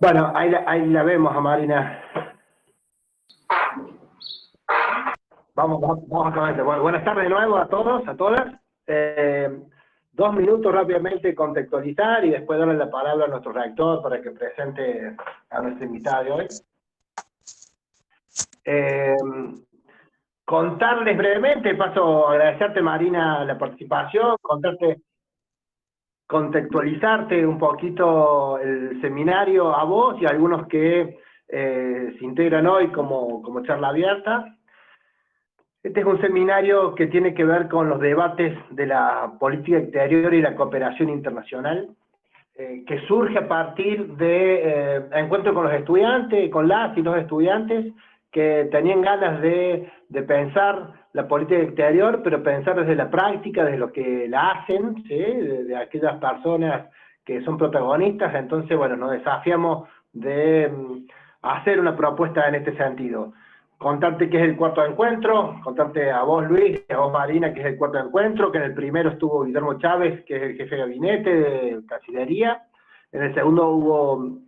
Bueno, ahí la vemos a Marina. Vamos a comenzar. Bueno, buenas tardes de nuevo a todos, a todas. 2 minutos rápidamente contextualizar y después darle la palabra a nuestro rector para que presente a nuestra invitada de hoy. Contarles brevemente, paso a agradecerte Marina la participación, contextualizarte un poquito el seminario a vos y a algunos que se integran hoy como charla abierta. Este es un seminario que tiene que ver con los debates de la política exterior y la cooperación internacional, que surge a partir de encuentro con los estudiantes, con las y los estudiantes, que tenían ganas de pensar la política exterior, pero pensar desde la práctica, desde lo que la hacen, ¿sí? de aquellas personas que son protagonistas. Entonces, bueno, nos desafiamos de hacer una propuesta en este sentido. Contarte que es el cuarto encuentro, contarte a vos Luis, y a vos Marina, que es el cuarto encuentro, que en el primero estuvo Guillermo Chávez, que es el jefe de gabinete de Cancillería, en el segundo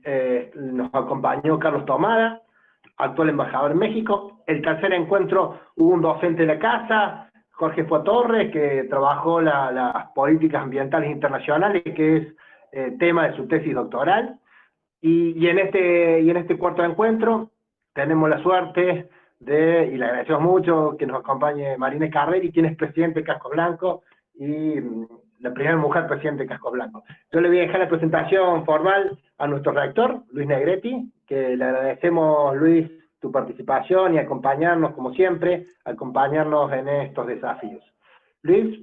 nos acompañó Carlos Tomada, actual embajador en México. El tercer encuentro hubo un docente de la casa, Jorge Fuatorres, que trabajó las políticas ambientales internacionales, que es tema de su tesis doctoral. Y en este cuarto encuentro tenemos la suerte y le agradecemos mucho que nos acompañe Marina Carreri, quien es presidente de Casco Blanco y la primera mujer presidente de Casco Blanco. Yo le voy a dejar la presentación formal a nuestro rector, Luis Negretti, que le agradecemos, Luis, tu participación y acompañarnos, como siempre, acompañarnos en estos desafíos. Luis,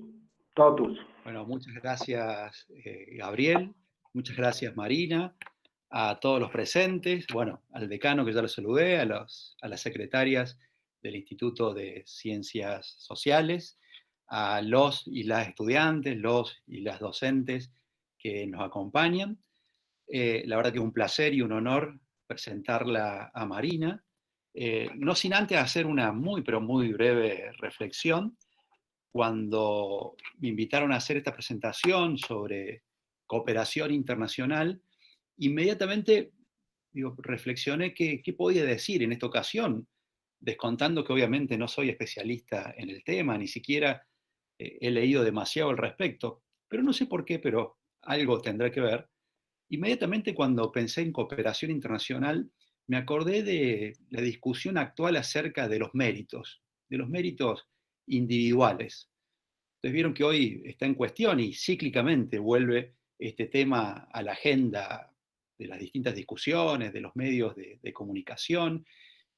todo tuyo. Bueno, muchas gracias, Gabriel, muchas gracias, Marina, a todos los presentes, bueno, al decano que ya lo saludé, a las secretarias del Instituto de Ciencias Sociales, a los y las estudiantes, los y las docentes que nos acompañan. La verdad que es un placer y un honor presentarla a Marina, no sin antes hacer una muy, pero muy breve reflexión. Cuando me invitaron a hacer esta presentación sobre cooperación internacional, inmediatamente reflexioné qué podía decir en esta ocasión, descontando que obviamente no soy especialista en el tema, ni siquiera he leído demasiado al respecto, pero no sé por qué, pero algo tendrá que ver. Inmediatamente cuando pensé en cooperación internacional, me acordé de la discusión actual acerca de los méritos individuales. Entonces vieron que hoy está en cuestión y cíclicamente vuelve este tema a la agenda de las distintas discusiones, de los medios de comunicación.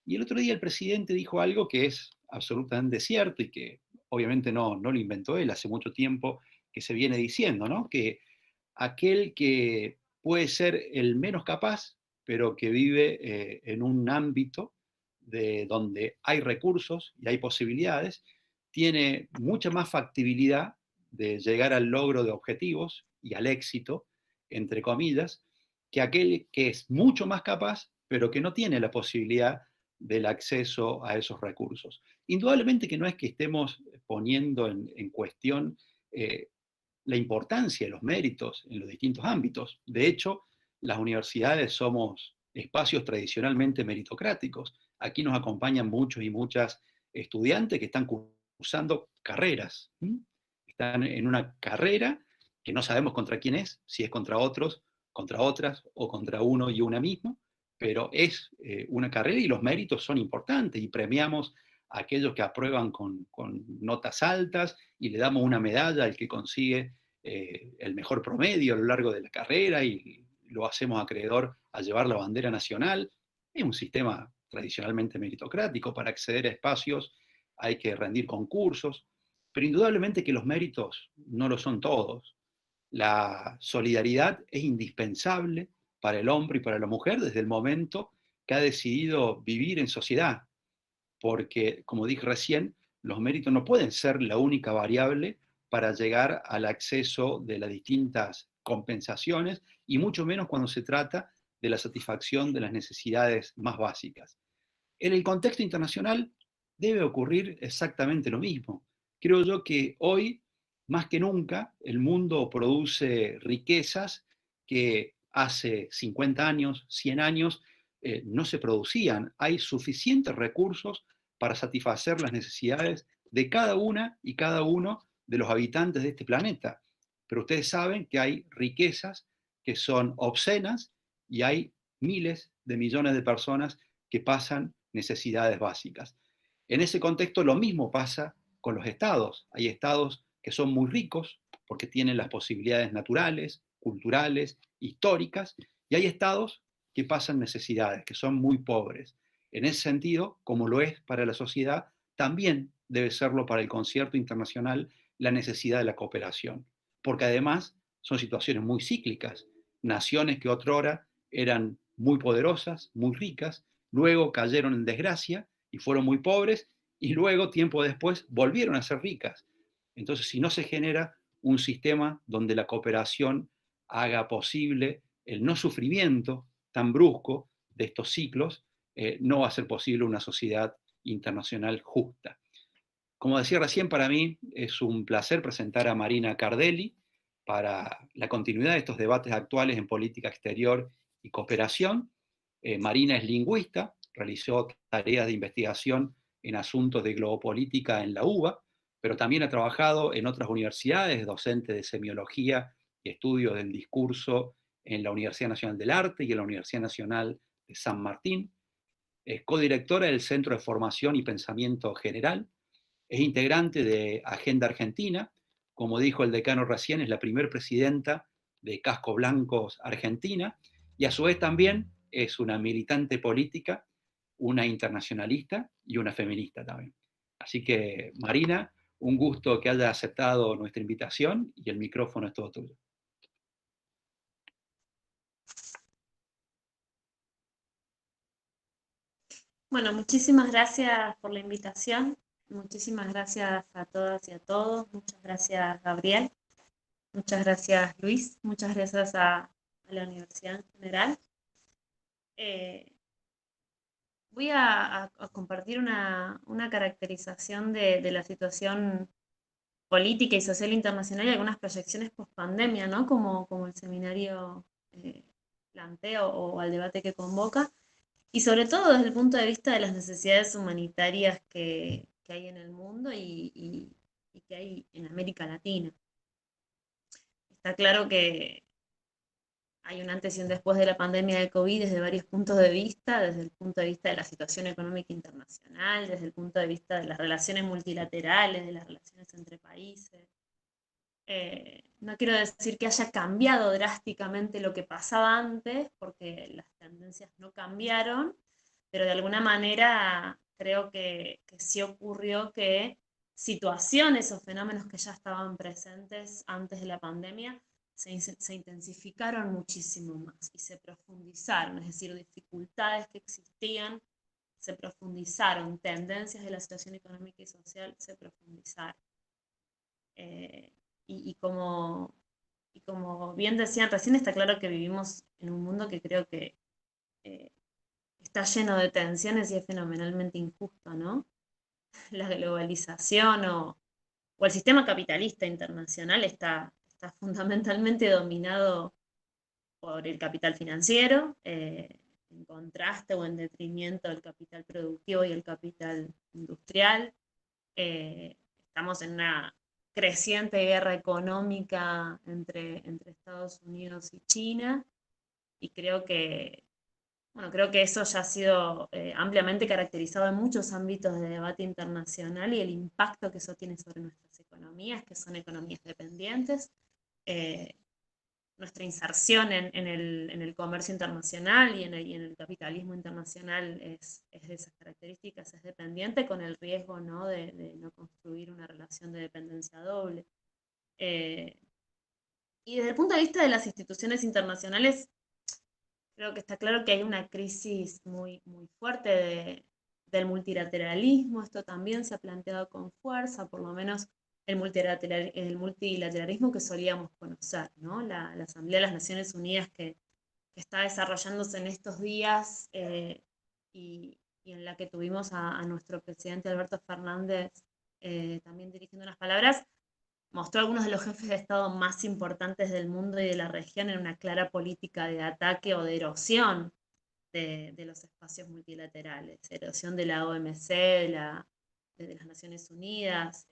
Y el otro día el presidente dijo algo que es absolutamente cierto y que obviamente no lo inventó él, hace mucho tiempo que se viene diciendo, ¿no? Que aquel que puede ser el menos capaz, pero que vive en un ámbito donde hay recursos y hay posibilidades, tiene mucha más factibilidad de llegar al logro de objetivos y al éxito, entre comillas, que aquel que es mucho más capaz, pero que no tiene la posibilidad del acceso a esos recursos. Indudablemente que no es que estemos poniendo en cuestión la importancia de los méritos en los distintos ámbitos. De hecho, las universidades somos espacios tradicionalmente meritocráticos. Aquí nos acompañan muchos y muchas estudiantes que están cursando carreras. Están en una carrera que no sabemos contra quién es, si es contra otros, contra otras o contra uno y una misma, pero es una carrera y los méritos son importantes y premiamos a aquellos que aprueban con notas altas y le damos una medalla al que consigue el mejor promedio a lo largo de la carrera y lo hacemos acreedor a llevar la bandera nacional. Es un sistema tradicionalmente meritocrático. Para acceder a espacios hay que rendir concursos, pero indudablemente que los méritos no lo son todos. La solidaridad es indispensable para el hombre y para la mujer desde el momento que ha decidido vivir en sociedad, porque, como dije recién, los méritos no pueden ser la única variable para llegar al acceso de las distintas compensaciones y mucho menos cuando se trata de la satisfacción de las necesidades más básicas. En el contexto internacional debe ocurrir exactamente lo mismo. Creo yo que hoy, más que nunca, el mundo produce riquezas que hace 50 años, 100 años, no se producían. Hay suficientes recursos para satisfacer las necesidades de cada una y cada uno de los habitantes de este planeta. Pero ustedes saben que hay riquezas que son obscenas y hay miles de millones de personas que pasan necesidades básicas. En ese contexto lo mismo pasa con los estados. Hay estados que son muy ricos porque tienen las posibilidades naturales, culturales, históricas, y hay estados que pasan necesidades, que son muy pobres. En ese sentido, como lo es para la sociedad, también debe serlo para el concierto internacional la necesidad de la cooperación, porque además son situaciones muy cíclicas. Naciones que otrora eran muy poderosas, muy ricas, luego cayeron en desgracia y fueron muy pobres, y luego, tiempo después, volvieron a ser ricas. Entonces, si no se genera un sistema donde la cooperación haga posible el no sufrimiento tan brusco de estos ciclos, no va a ser posible una sociedad internacional justa. Como decía recién, para mí es un placer presentar a Marina Cardelli para la continuidad de estos debates actuales en política exterior y cooperación. Marina es lingüista, realizó tareas de investigación en asuntos de globopolítica en la UBA, pero también ha trabajado en otras universidades, docente de semiología y estudios del discurso en la Universidad Nacional del Arte y en la Universidad Nacional de San Martín. Es codirectora del Centro de Formación y Pensamiento General. Es integrante de Agenda Argentina. Como dijo el decano recién, es la primer presidenta de Casco Blancos Argentina, y a su vez también es una militante política, una internacionalista y una feminista también. Así que, Marina, un gusto que haya aceptado nuestra invitación, y el micrófono es todo tuyo. Bueno, muchísimas gracias por la invitación. Muchísimas gracias a todas y a todos. Muchas gracias, Gabriel. Muchas gracias, Luis. Muchas gracias a la Universidad en general. Voy a compartir una caracterización de la situación política y social internacional y algunas proyecciones post-pandemia, ¿no? Como el seminario plantea o al debate que convoca. Y sobre todo desde el punto de vista de las necesidades humanitarias que hay en el mundo y que hay en América Latina. Está claro que hay un antes y un después de la pandemia de COVID desde varios puntos de vista, desde el punto de vista de la situación económica internacional, desde el punto de vista de las relaciones multilaterales, de las relaciones entre países. No quiero decir que haya cambiado drásticamente lo que pasaba antes, porque las tendencias no cambiaron, pero de alguna manera creo que sí ocurrió que situaciones o fenómenos que ya estaban presentes antes de la pandemia se intensificaron muchísimo más y se profundizaron, es decir, dificultades que existían se profundizaron, tendencias de la situación económica y social se profundizaron. Y como bien decían recién, está claro que vivimos en un mundo que creo que está lleno de tensiones y es fenomenalmente injusto, ¿no? La globalización o el sistema capitalista internacional está fundamentalmente dominado por el capital financiero, en contraste o en detrimento del capital productivo y el capital industrial. Estamos en una creciente guerra económica entre Estados Unidos y China, y creo que eso ya ha sido ampliamente caracterizado en muchos ámbitos de debate internacional y el impacto que eso tiene sobre nuestras economías, que son economías dependientes. Nuestra inserción en el comercio internacional y en el capitalismo internacional es de esas características, es dependiente, con el riesgo, ¿no? de no construir una relación de dependencia doble. Y desde el punto de vista de las instituciones internacionales, creo que está claro que hay una crisis muy, muy fuerte del multilateralismo. Esto también se ha planteado con fuerza, por lo menos el multilateralismo que solíamos conocer, ¿no? La Asamblea de las Naciones Unidas que está desarrollándose en estos días y en la que tuvimos a nuestro presidente Alberto Fernández también dirigiendo unas palabras, mostró a algunos de los jefes de Estado más importantes del mundo y de la región en una clara política de ataque o de erosión de los espacios multilaterales, erosión de la OMC, de las Naciones Unidas.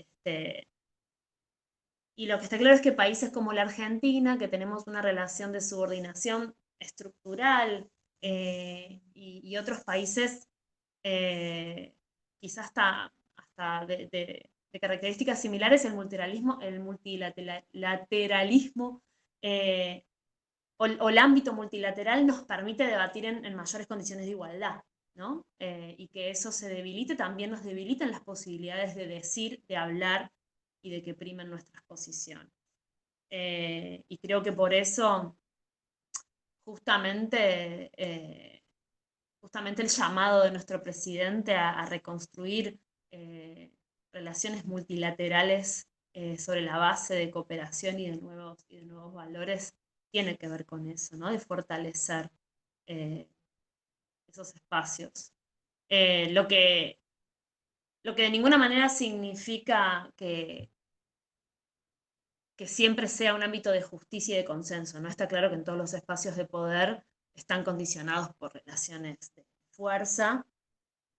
Y lo que está claro es que países como la Argentina, que tenemos una relación de subordinación estructural, y otros países quizás hasta de características similares, el multilateralismo o el ámbito multilateral nos permite debatir en mayores condiciones de igualdad, ¿no? Y que eso se debilite también nos debilitan las posibilidades de decir, de hablar y de que primen nuestras posiciones. Y creo que por eso justamente justamente el llamado de nuestro presidente a reconstruir relaciones multilaterales sobre la base de cooperación y de nuevos valores tiene que ver con eso, ¿no? De fortalecer eh, esos espacios. Lo que de ninguna manera significa que siempre sea un ámbito de justicia y de consenso, ¿no? Está claro que en todos los espacios de poder están condicionados por relaciones de fuerza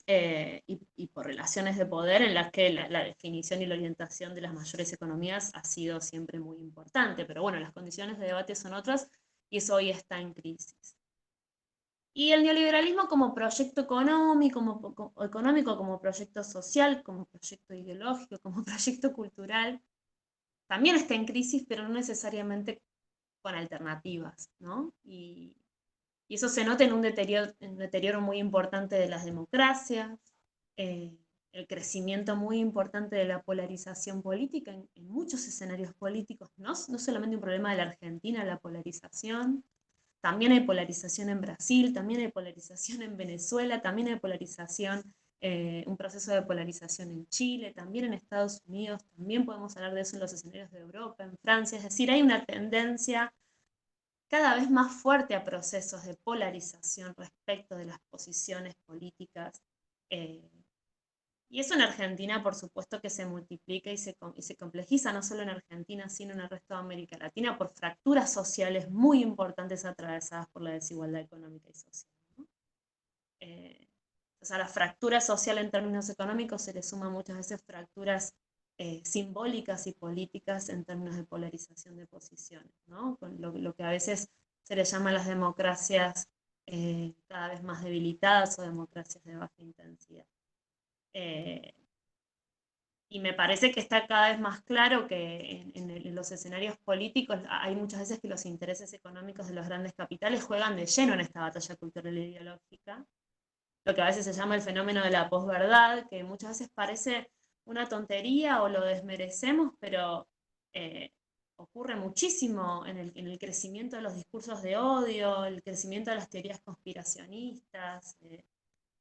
y por relaciones de poder en las que la definición y la orientación de las mayores economías ha sido siempre muy importante. Pero bueno, las condiciones de debate son otras y eso hoy está en crisis. Y el neoliberalismo como proyecto económico, como proyecto social, como proyecto ideológico, como proyecto cultural, también está en crisis, pero no necesariamente con alternativas, ¿no? Y eso se nota en un deterioro muy importante de las democracias, eh, el crecimiento muy importante de la polarización política en muchos escenarios políticos, no solamente un problema de la Argentina, la polarización, también hay polarización en Brasil, también hay polarización en Venezuela, también hay polarización, un proceso de polarización en Chile, también en Estados Unidos, también podemos hablar de eso en los escenarios de Europa, en Francia, es decir, hay una tendencia cada vez más fuerte a procesos de polarización respecto de las posiciones políticas. eh, y eso en Argentina, por supuesto, que se multiplica y se complejiza, no solo en Argentina, sino en el resto de América Latina, por fracturas sociales muy importantes atravesadas por la desigualdad económica y social, ¿no? A la fractura social en términos económicos se le suman muchas veces fracturas simbólicas y políticas en términos de polarización de posiciones, ¿no? Con lo que a veces se le llama las democracias cada vez más debilitadas o democracias de baja intensidad. Y me parece que está cada vez más claro que en los escenarios políticos hay muchas veces que los intereses económicos de los grandes capitales juegan de lleno en esta batalla cultural e ideológica, lo que a veces se llama el fenómeno de la posverdad, que muchas veces parece una tontería o lo desmerecemos, pero ocurre muchísimo en el crecimiento de los discursos de odio, el crecimiento de las teorías conspiracionistas,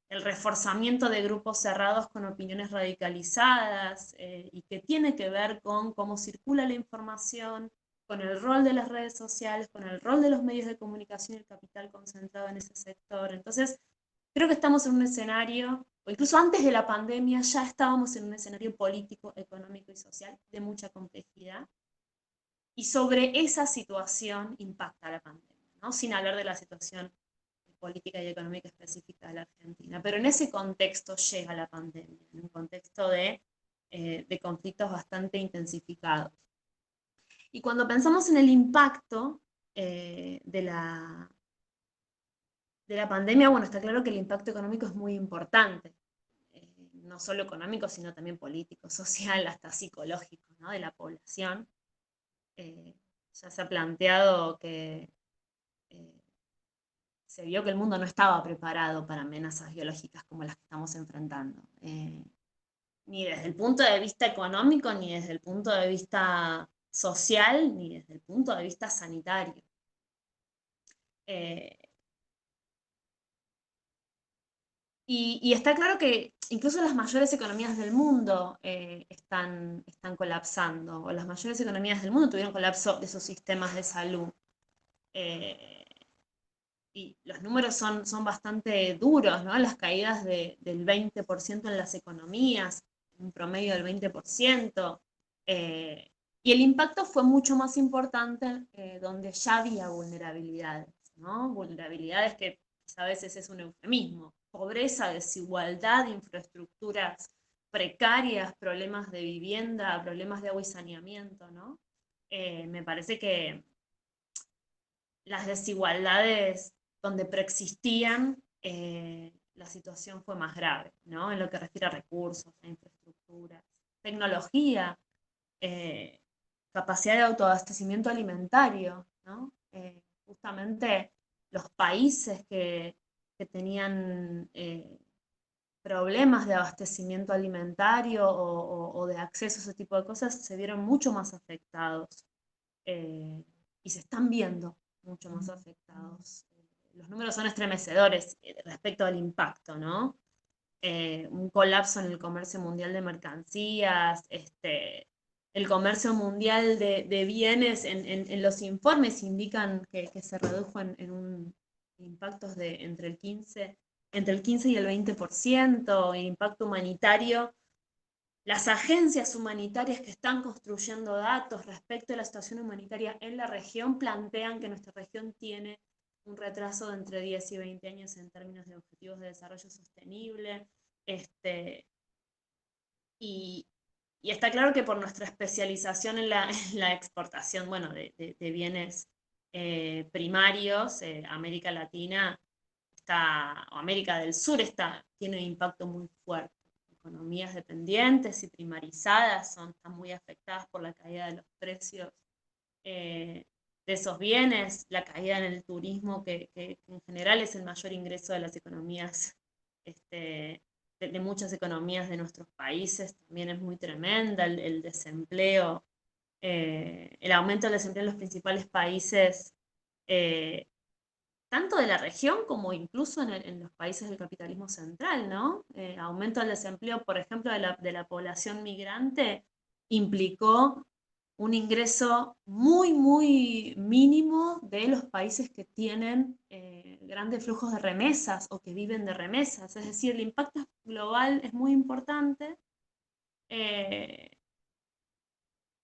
el reforzamiento de grupos cerrados con opiniones radicalizadas, y que tiene que ver con cómo circula la información, con el rol de las redes sociales, con el rol de los medios de comunicación y el capital concentrado en ese sector. Entonces, creo que estamos en un escenario, o incluso antes de la pandemia ya estábamos en un escenario político, económico y social de mucha complejidad. Y sobre esa situación impacta la pandemia, ¿no? Sin hablar de la situación política y económica específica de la Argentina. Pero en ese contexto llega la pandemia, en un contexto de conflictos bastante intensificados. Y cuando pensamos en el impacto de la pandemia, bueno, está claro que el impacto económico es muy importante. No solo económico, sino también político, social, hasta psicológico, ¿no? De la población. Ya se ha planteado que se vio que el mundo no estaba preparado para amenazas biológicas como las que estamos enfrentando. Ni desde el punto de vista económico, ni desde el punto de vista social, ni desde el punto de vista sanitario. Y está claro que incluso las mayores economías del mundo están colapsando, o las mayores economías del mundo tuvieron colapso de sus sistemas de salud. Y los números son bastante duros, ¿no? Las caídas del 20% en las economías, un promedio del 20%, Y el impacto fue mucho más importante donde ya había vulnerabilidades, ¿no? Vulnerabilidades que a veces es un eufemismo. Pobreza, desigualdad, infraestructuras precarias, problemas de vivienda, problemas de agua y saneamiento, ¿no? Me parece que las desigualdades donde preexistían, la situación fue más grave, ¿no? En lo que refiere a recursos, a infraestructuras, tecnología, eh, capacidad de autoabastecimiento alimentario, ¿no? Justamente los países que tenían problemas de abastecimiento alimentario o de acceso a ese tipo de cosas se vieron mucho más afectados eh, y se están viendo mucho más afectados. Los números son estremecedores respecto al impacto, ¿no? Un colapso en el comercio mundial de mercancías, el comercio mundial de bienes, en los informes indican que se redujo en un impactos de entre el 15 y el 20%, el impacto humanitario. Las agencias humanitarias que están construyendo datos respecto a la situación humanitaria en la región plantean que nuestra región tiene un retraso de entre 10 y 20 años en términos de objetivos de desarrollo sostenible. Y, y está claro que por nuestra especialización en la exportación, bueno, de bienes primarios, América Latina está, o América del Sur tiene un impacto muy fuerte. Economías dependientes y primarizadas están muy afectadas por la caída de los precios de esos bienes, la caída en el turismo, que en general es el mayor ingreso de las economías, de muchas economías de nuestros países, también es muy tremenda, el desempleo, el aumento del desempleo en los principales países, eh, tanto de la región como incluso en los países del capitalismo central, ¿no? Aumento del desempleo, por ejemplo, de la población migrante implicó un ingreso muy, muy mínimo de los países que tienen grandes flujos de remesas o que viven de remesas. Es decir, el impacto global es muy importante eh,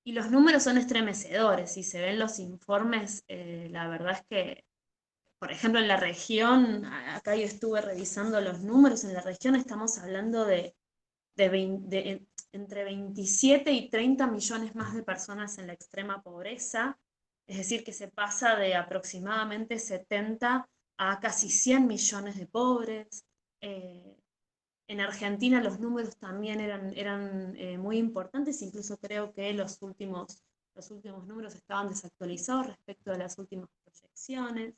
y los números son estremecedores. Si se ven los informes, la verdad es que por ejemplo, en la región, acá yo estuve revisando los números, en la región estamos hablando entre 27 y 30 millones más de personas en la extrema pobreza, es decir, que se pasa de aproximadamente 70 a casi 100 millones de pobres. Eh, en Argentina los números también eran muy importantes, incluso creo que los últimos números estaban desactualizados respecto a las últimas proyecciones.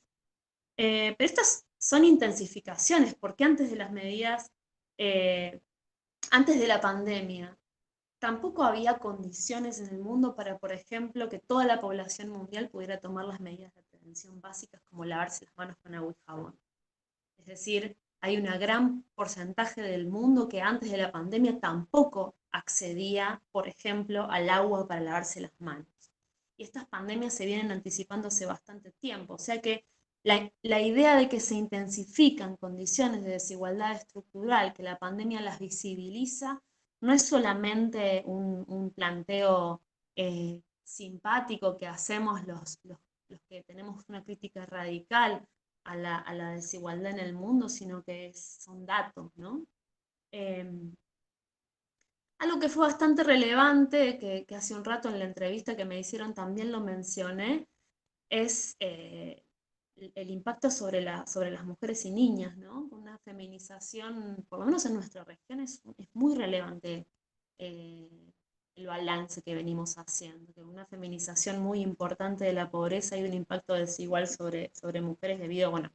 Pero estas son intensificaciones, porque antes de las medidas, eh, antes de la pandemia, tampoco había condiciones en el mundo para, por ejemplo, que toda la población mundial pudiera tomar las medidas de prevención básicas como lavarse las manos con agua y jabón. Es decir, hay un gran porcentaje del mundo que antes de la pandemia tampoco accedía, por ejemplo, al agua para lavarse las manos. Y estas pandemias se vienen anticipando hace bastante tiempo, o sea que la idea de que se intensifican condiciones de desigualdad estructural, que la pandemia las visibiliza, no es solamente un planteo simpático que hacemos los que tenemos una crítica radical a la desigualdad en el mundo, sino que son datos, ¿no? Eh, Algo que fue bastante relevante, que hace un rato en la entrevista que me hicieron también lo mencioné, es el impacto sobre las mujeres y niñas, ¿no? Una feminización, por lo menos en nuestra región, es muy relevante eh, el balance que venimos haciendo, que una feminización muy importante de la pobreza y un impacto desigual sobre mujeres debido, bueno,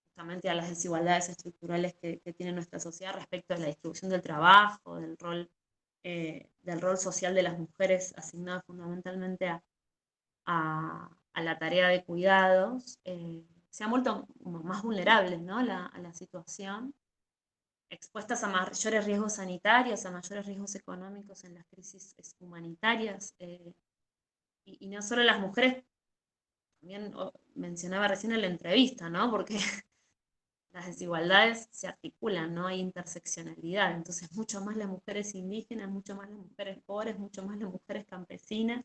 justamente a las desigualdades estructurales que tiene nuestra sociedad respecto a la distribución del trabajo, del rol social de las mujeres asignado fundamentalmente a la tarea de cuidados, se han vuelto más vulnerables, ¿no? A la situación, expuestas a mayores riesgos sanitarios, a mayores riesgos económicos en las crisis humanitarias, y no solo las mujeres, también mencionaba recién en la entrevista, ¿no? Porque las desigualdades se articulan, ¿no? Hay interseccionalidad, entonces mucho más las mujeres indígenas, mucho más las mujeres pobres, mucho más las mujeres campesinas.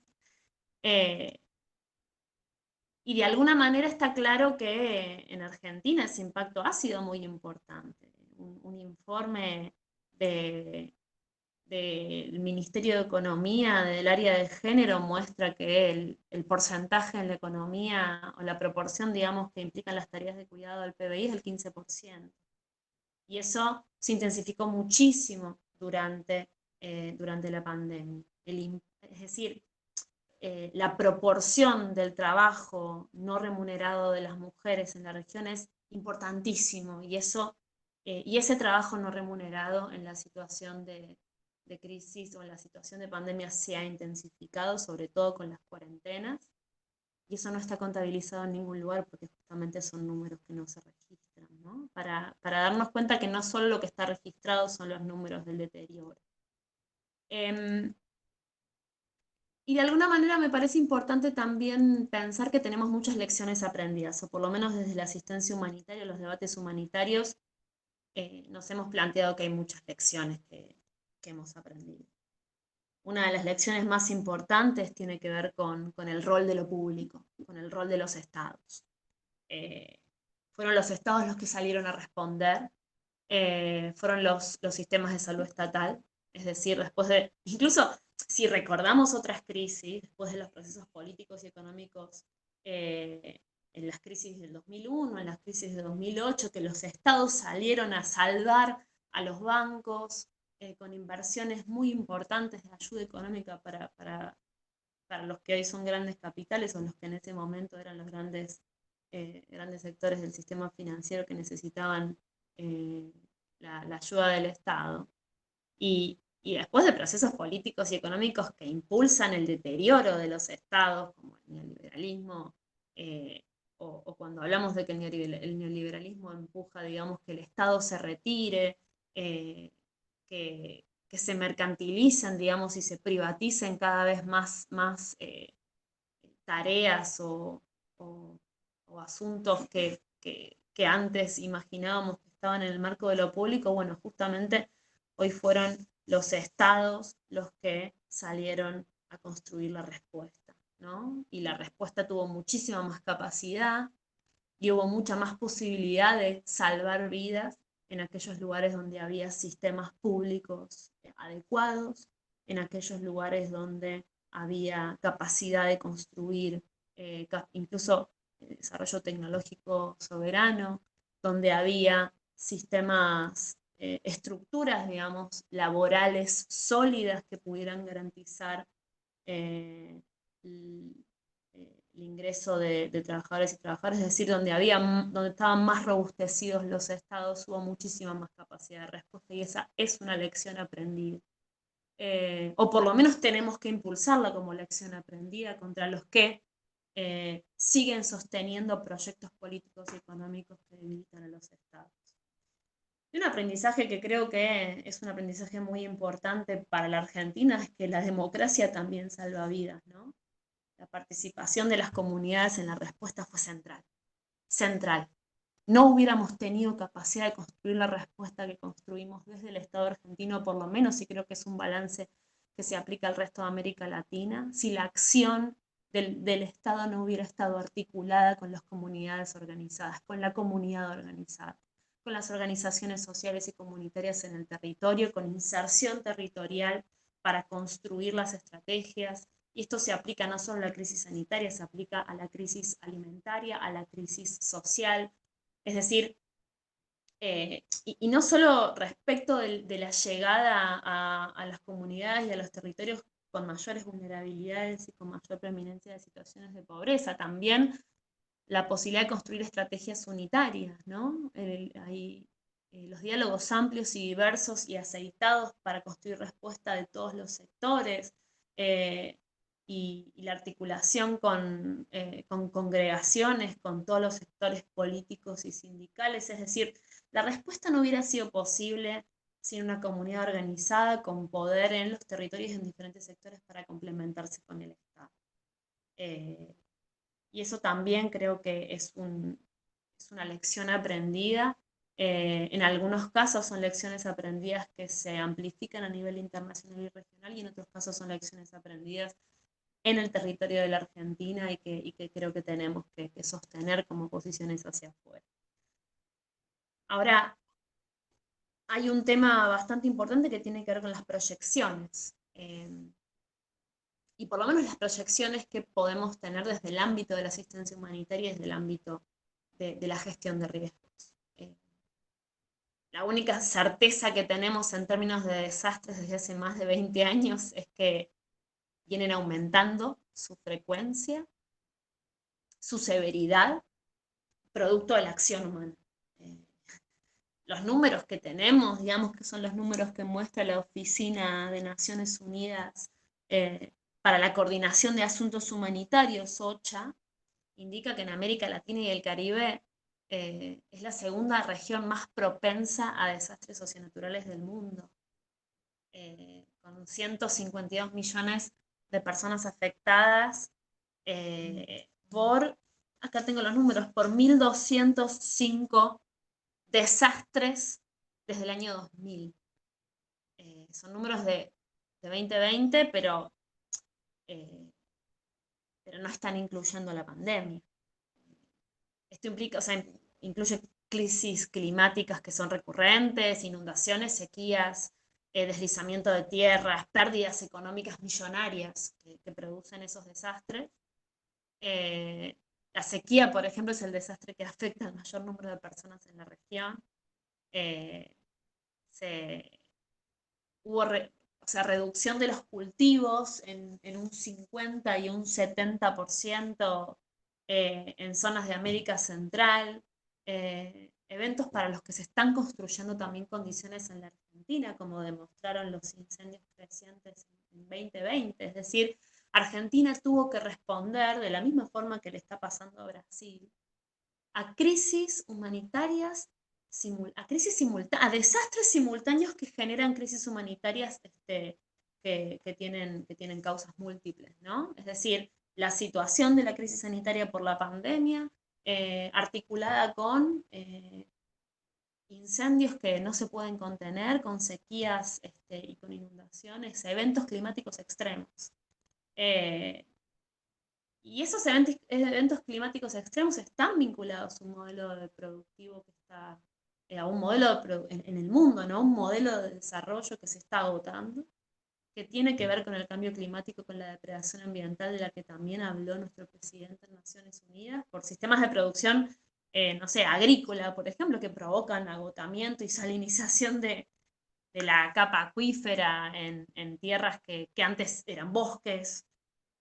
Y de alguna manera está claro que en Argentina ese impacto ha sido muy importante. Un informe del Ministerio de Economía del área de género muestra que el porcentaje en la economía, o la proporción, digamos, que implican las tareas de cuidado del PBI es el 15%. Y eso se intensificó muchísimo durante la pandemia. Es decir, la proporción del trabajo no remunerado de las mujeres en la región es importantísimo, y ese trabajo no remunerado en la situación de crisis o en la situación de pandemia se ha intensificado, sobre todo con las cuarentenas, y eso no está contabilizado en ningún lugar porque justamente son números que no se registran, ¿no? Para darnos cuenta que no solo lo que está registrado son los números del deterioro. Y de alguna manera me parece importante también pensar que tenemos muchas lecciones aprendidas, o por lo menos desde la asistencia humanitaria, los debates humanitarios, nos hemos planteado que hay muchas lecciones que hemos aprendido. Una de las lecciones más importantes tiene que ver con el rol de lo público, con el rol de los estados. Fueron los estados los que salieron a responder, fueron los sistemas de salud estatal, es decir, después de, incluso si recordamos otras crisis, después de los procesos políticos y económicos, en las crisis del 2001, en las crisis de 2008, que los estados salieron a salvar a los bancos con inversiones muy importantes de ayuda económica para los que hoy son grandes capitales, o los que en ese momento eran los grandes sectores del sistema financiero que necesitaban la ayuda del Estado. Y después de procesos políticos y económicos que impulsan el deterioro de los estados, como el neoliberalismo, o cuando hablamos de que el neoliberalismo empuja, digamos, que el Estado se retire, que se mercantilicen, digamos, y se privaticen cada vez más tareas o asuntos que antes imaginábamos que estaban en el marco de lo público. Bueno, justamente hoy fueron los estados los que salieron a construir la respuesta, ¿no? Y la respuesta tuvo muchísima más capacidad y hubo mucha más posibilidad de salvar vidas en aquellos lugares donde había sistemas públicos adecuados, en aquellos lugares donde había capacidad de construir incluso desarrollo tecnológico soberano, donde había sistemas, estructuras, digamos, laborales sólidas que pudieran garantizar el, el ingreso de trabajadores y trabajadoras, es decir, donde estaban más robustecidos los estados, hubo muchísima más capacidad de respuesta, y esa es una lección aprendida. O por lo menos tenemos que impulsarla como lección aprendida contra los que siguen sosteniendo proyectos políticos y económicos que debilitan a los estados. Y un aprendizaje que creo que es un aprendizaje muy importante para la Argentina es que la democracia también salva vidas, ¿no? La participación de las comunidades en la respuesta fue central. Central. No hubiéramos tenido capacidad de construir la respuesta que construimos desde el Estado argentino, por lo menos, y creo que es un balance que se aplica al resto de América Latina, si la acción del Estado no hubiera estado articulada con las comunidades organizadas, con la comunidad organizada, con las organizaciones sociales y comunitarias en el territorio, con inserción territorial para construir las estrategias. Y esto se aplica no solo a la crisis sanitaria, se aplica a la crisis alimentaria, a la crisis social. Es decir, y no solo respecto de la llegada a las comunidades y a los territorios con mayores vulnerabilidades y con mayor preeminencia de situaciones de pobreza, también la posibilidad de construir estrategias unitarias, ¿no? Hay los diálogos amplios y diversos y aceitados para construir respuesta de todos los sectores, y la articulación con congregaciones, con todos los sectores políticos y sindicales. Es decir, la respuesta no hubiera sido posible sin una comunidad organizada con poder en los territorios en diferentes sectores para complementarse con el Estado. Y eso también creo que es una lección aprendida, En algunos casos son lecciones aprendidas que se amplifican a nivel internacional y regional, y en otros casos son lecciones aprendidas en el territorio de la Argentina y que creo que tenemos que sostener como posiciones hacia afuera. Ahora, hay un tema bastante importante que tiene que ver con las proyecciones. Y por lo menos las proyecciones que podemos tener desde el ámbito de la asistencia humanitaria y desde el ámbito de la gestión de riesgos. La única certeza que tenemos en términos de desastres desde hace más de 20 años es que vienen aumentando su frecuencia, su severidad, producto de la acción humana. Los números que tenemos, digamos que son los números que muestra la Oficina de Naciones Unidas para la Coordinación de Asuntos Humanitarios, OCHA, indica que en América Latina y el Caribe es la segunda región más propensa a desastres socionaturales del mundo, con 152 millones de personas afectadas acá tengo los números, por 1.205 desastres desde el año 2000. Son números de 2020, pero no están incluyendo la pandemia. Esto implica, o sea, incluye crisis climáticas que son recurrentes, inundaciones, sequías, deslizamiento de tierras, pérdidas económicas millonarias que producen esos desastres. La sequía, por ejemplo, es el desastre que afecta al mayor número de personas en la región. Hubo reducción de los cultivos en un 50 y un 70% en zonas de América Central. Eventos para los que se están construyendo también condiciones en la Argentina, como demostraron los incendios crecientes en 2020. Es decir, Argentina tuvo que responder de la misma forma que le está pasando a Brasil, a crisis humanitarias, a desastres simultáneos que generan crisis humanitarias que tienen causas múltiples, ¿no? Es decir, la situación de la crisis sanitaria por la pandemia, articulada con incendios que no se pueden contener, con sequías y con inundaciones, eventos climáticos extremos. Y esos eventos climáticos extremos están vinculados a un modelo productivo que está, a un modelo en el mundo, ¿no? Un modelo de desarrollo que se está agotando, que tiene que ver con el cambio climático, con la depredación ambiental, de la que también habló nuestro presidente en Naciones Unidas, por sistemas de producción, no sé, agrícola, por ejemplo, que provocan agotamiento y salinización de la capa acuífera en tierras que antes eran bosques,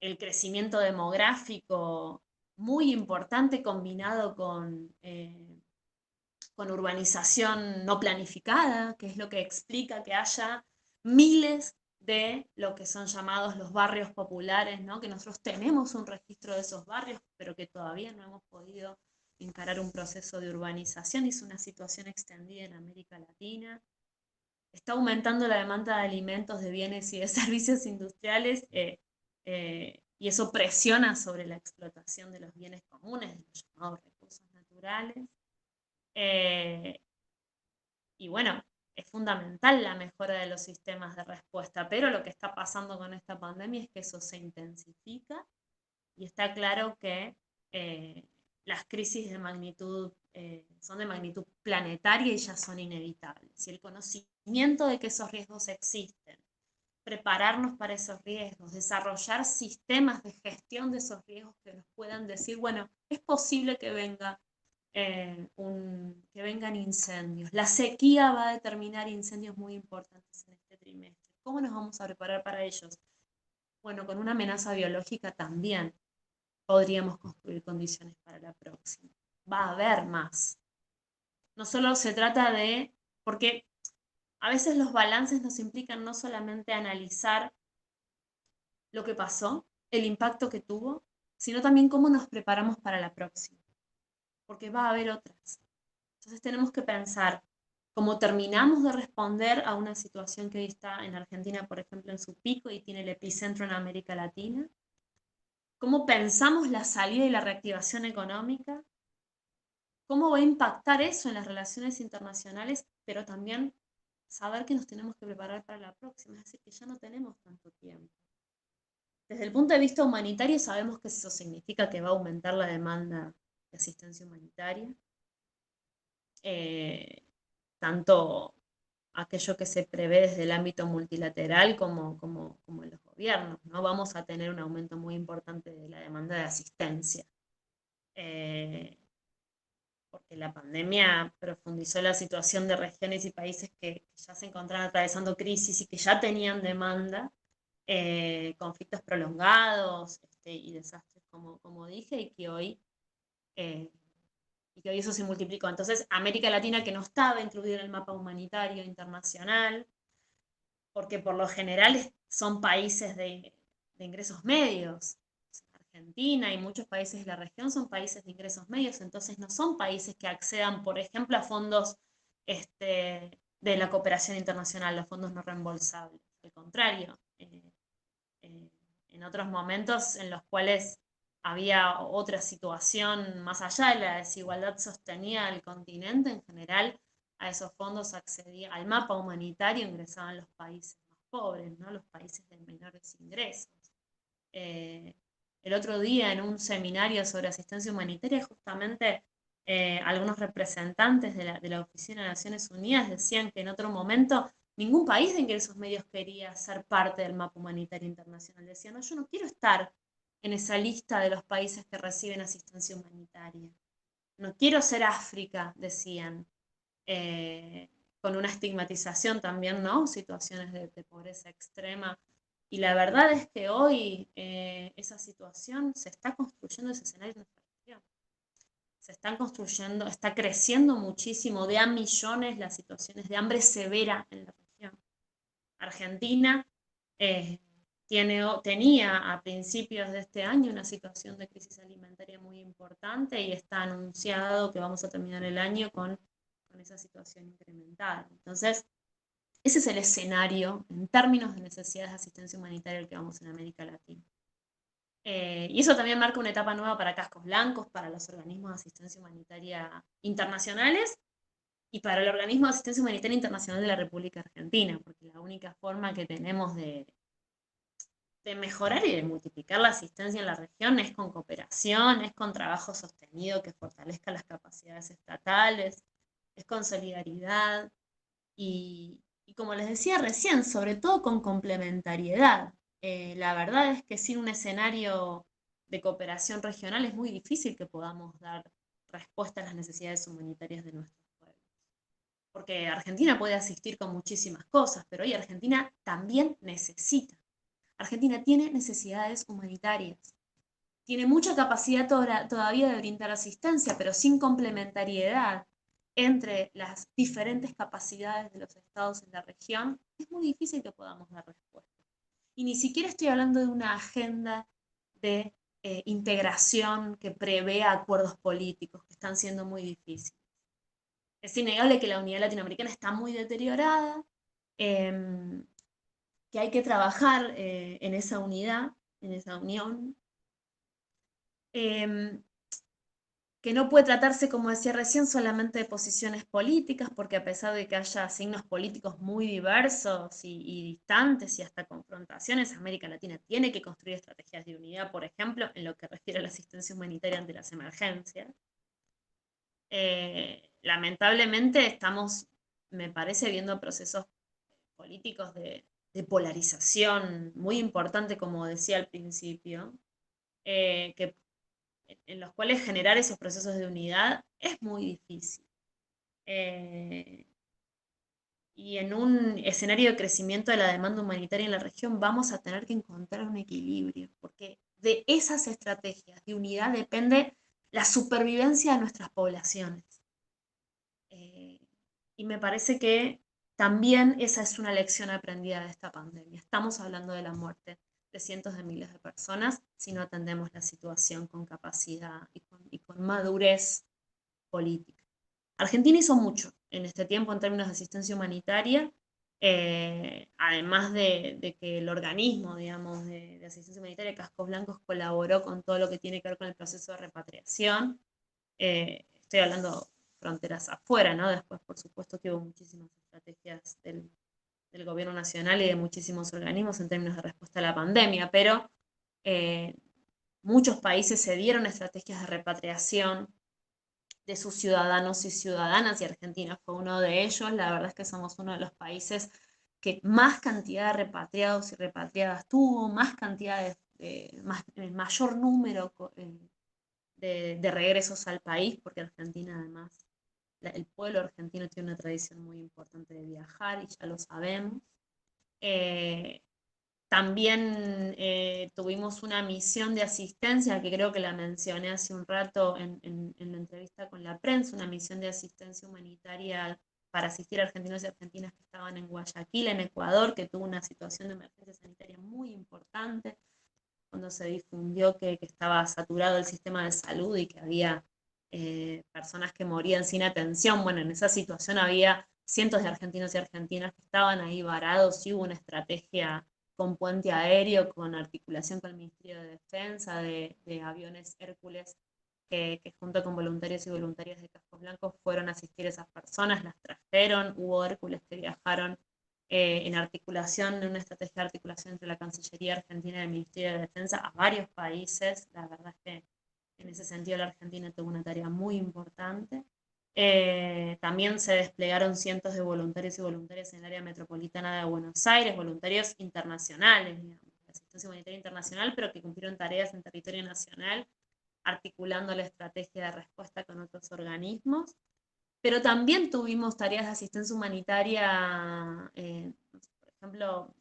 el crecimiento demográfico muy importante combinado con urbanización no planificada, que es lo que explica que haya miles de lo que son llamados los barrios populares, ¿no? Que nosotros tenemos un registro de esos barrios, pero que todavía no hemos podido encarar un proceso de urbanización. Es una situación extendida en América Latina. Está aumentando la demanda de alimentos, de bienes y de servicios industriales, y eso presiona sobre la explotación de los bienes comunes, de los llamados recursos naturales. Y bueno, es fundamental la mejora de los sistemas de respuesta, pero lo que está pasando con esta pandemia es que eso se intensifica y está claro que las crisis de magnitud son de magnitud planetaria y ya son inevitables. Y el conocimiento de que esos riesgos existen, prepararnos para esos riesgos, desarrollar sistemas de gestión de esos riesgos que nos puedan decir, bueno, es posible que vengan incendios. La sequía va a determinar incendios muy importantes en este trimestre. ¿Cómo nos vamos a preparar para ellos? Bueno, con una amenaza biológica también podríamos construir condiciones para la próxima. Va a haber más. No solo se trata de, porque a veces los balances nos implican no solamente analizar lo que pasó, el impacto que tuvo, sino también cómo nos preparamos para la próxima, porque va a haber otras. Entonces tenemos que pensar cómo terminamos de responder a una situación que hoy está en Argentina, por ejemplo, en su pico y tiene el epicentro en América Latina, cómo pensamos la salida y la reactivación económica, cómo va a impactar eso en las relaciones internacionales, pero también saber que nos tenemos que preparar para la próxima, es decir, que ya no tenemos tanto tiempo. Desde el punto de vista humanitario sabemos que eso significa que va a aumentar la demanda de asistencia humanitaria, tanto aquello que se prevé desde el ámbito multilateral como en los gobiernos, ¿no? Vamos a tener un aumento muy importante de la demanda de asistencia, porque la pandemia profundizó la situación de regiones y países que ya se encontraban atravesando crisis y que ya tenían demanda, conflictos prolongados y desastres, como dije, eh, y que hoy eso se multiplicó. Entonces, América Latina, que no estaba incluida en el mapa humanitario internacional, porque por lo general son países de ingresos medios. Argentina y muchos países de la región son países de ingresos medios, entonces no son países que accedan, por ejemplo, a fondos de la cooperación internacional, los fondos no reembolsables. Al contrario, en otros momentos en los cuales había otra situación más allá de la desigualdad sostenida del continente, en general a esos fondos accedía, al mapa humanitario ingresaban los países más pobres, ¿no? Los países de menores ingresos. El otro día en un seminario sobre asistencia humanitaria, justamente algunos representantes de la Oficina de Naciones Unidas decían que en otro momento ningún país de ingresos medios quería ser parte del mapa humanitario internacional. Decían, no, yo no quiero estar en esa lista de los países que reciben asistencia humanitaria. No quiero ser África, decían, con una estigmatización también, ¿no? Situaciones de pobreza extrema. Y la verdad es que hoy esa situación se está construyendo, ese escenario en nuestra región. Se están construyendo, está creciendo muchísimo, de a millones las situaciones de hambre severa en la región. Argentina tenía a principios de este año una situación de crisis alimentaria muy importante y está anunciado que vamos a terminar el año con esa situación incrementada. Entonces, ese es el escenario en términos de necesidades de asistencia humanitaria al que vamos en América Latina. Y eso también marca una etapa nueva para Cascos Blancos, para los organismos de asistencia humanitaria internacionales y para el Organismo de Asistencia Humanitaria Internacional de la República Argentina, porque la única forma que tenemos de mejorar y de multiplicar la asistencia en la región es con cooperación, es con trabajo sostenido que fortalezca las capacidades estatales, es con solidaridad y como les decía recién, sobre todo con complementariedad. La verdad es que sin un escenario de cooperación regional es muy difícil que podamos dar respuesta a las necesidades humanitarias de nuestros pueblos. Porque Argentina puede asistir con muchísimas cosas, pero hoy Argentina también necesita. Argentina tiene necesidades humanitarias. Tiene mucha capacidad todavía de brindar asistencia, pero sin complementariedad entre las diferentes capacidades de los estados en la región, es muy difícil que podamos dar respuesta. Y ni siquiera estoy hablando de una agenda de integración que prevea acuerdos políticos, que están siendo muy difíciles. Es innegable que la unidad latinoamericana está muy deteriorada, que hay que trabajar en esa unidad, en esa unión, que no puede tratarse, como decía recién, solamente de posiciones políticas, porque a pesar de que haya signos políticos muy diversos y distantes y hasta confrontaciones, América Latina tiene que construir estrategias de unidad, por ejemplo, en lo que refiere a la asistencia humanitaria ante las emergencias. Lamentablemente estamos, me parece, viendo procesos políticos de polarización muy importante, como decía al principio, en los cuales generar esos procesos de unidad es muy difícil. Y en un escenario de crecimiento de la demanda humanitaria en la región vamos a tener que encontrar un equilibrio, porque de esas estrategias de unidad depende la supervivencia de nuestras poblaciones. Y me parece que también esa es una lección aprendida de esta pandemia. Estamos hablando de la muerte de cientos de miles de personas si no atendemos la situación con capacidad y con madurez política. Argentina hizo mucho en este tiempo en términos de asistencia humanitaria, además de que el organismo, digamos, de asistencia humanitaria Cascos Blancos colaboró con todo lo que tiene que ver con el proceso de repatriación. estoy hablando fronteras afuera, ¿no? Después, por supuesto, que hubo muchísimas estrategias del gobierno nacional y de muchísimos organismos en términos de respuesta a la pandemia, pero muchos países se dieron estrategias de repatriación de sus ciudadanos y ciudadanas, y Argentina fue uno de ellos. La verdad es que somos uno de los países que más cantidad de repatriados y repatriadas tuvo, más cantidad el mayor número de regresos al país, porque Argentina además, el pueblo argentino tiene una tradición muy importante de viajar y ya lo sabemos. También tuvimos una misión de asistencia, que creo que la mencioné hace un rato en la entrevista con la prensa, una misión de asistencia humanitaria para asistir a argentinos y argentinas que estaban en Guayaquil, en Ecuador, que tuvo una situación de emergencia sanitaria muy importante, cuando se difundió que estaba saturado el sistema de salud y que había personas que morían sin atención. Bueno, en esa situación había cientos de argentinos y argentinas que estaban ahí varados, y hubo una estrategia con puente aéreo, con articulación con el Ministerio de Defensa, de aviones Hércules, que junto con voluntarios y voluntarias de Cascos Blancos fueron a asistir a esas personas, las trajeron. Hubo Hércules que viajaron en articulación, en una estrategia de articulación entre la Cancillería Argentina y el Ministerio de Defensa a varios países. La verdad es que en ese sentido la Argentina tuvo una tarea muy importante. También se desplegaron cientos de voluntarios y voluntarias en el área metropolitana de Buenos Aires, voluntarios internacionales, digamos, de asistencia humanitaria internacional, pero que cumplieron tareas en territorio nacional, articulando la estrategia de respuesta con otros organismos. Pero también tuvimos tareas de asistencia humanitaria, por ejemplo,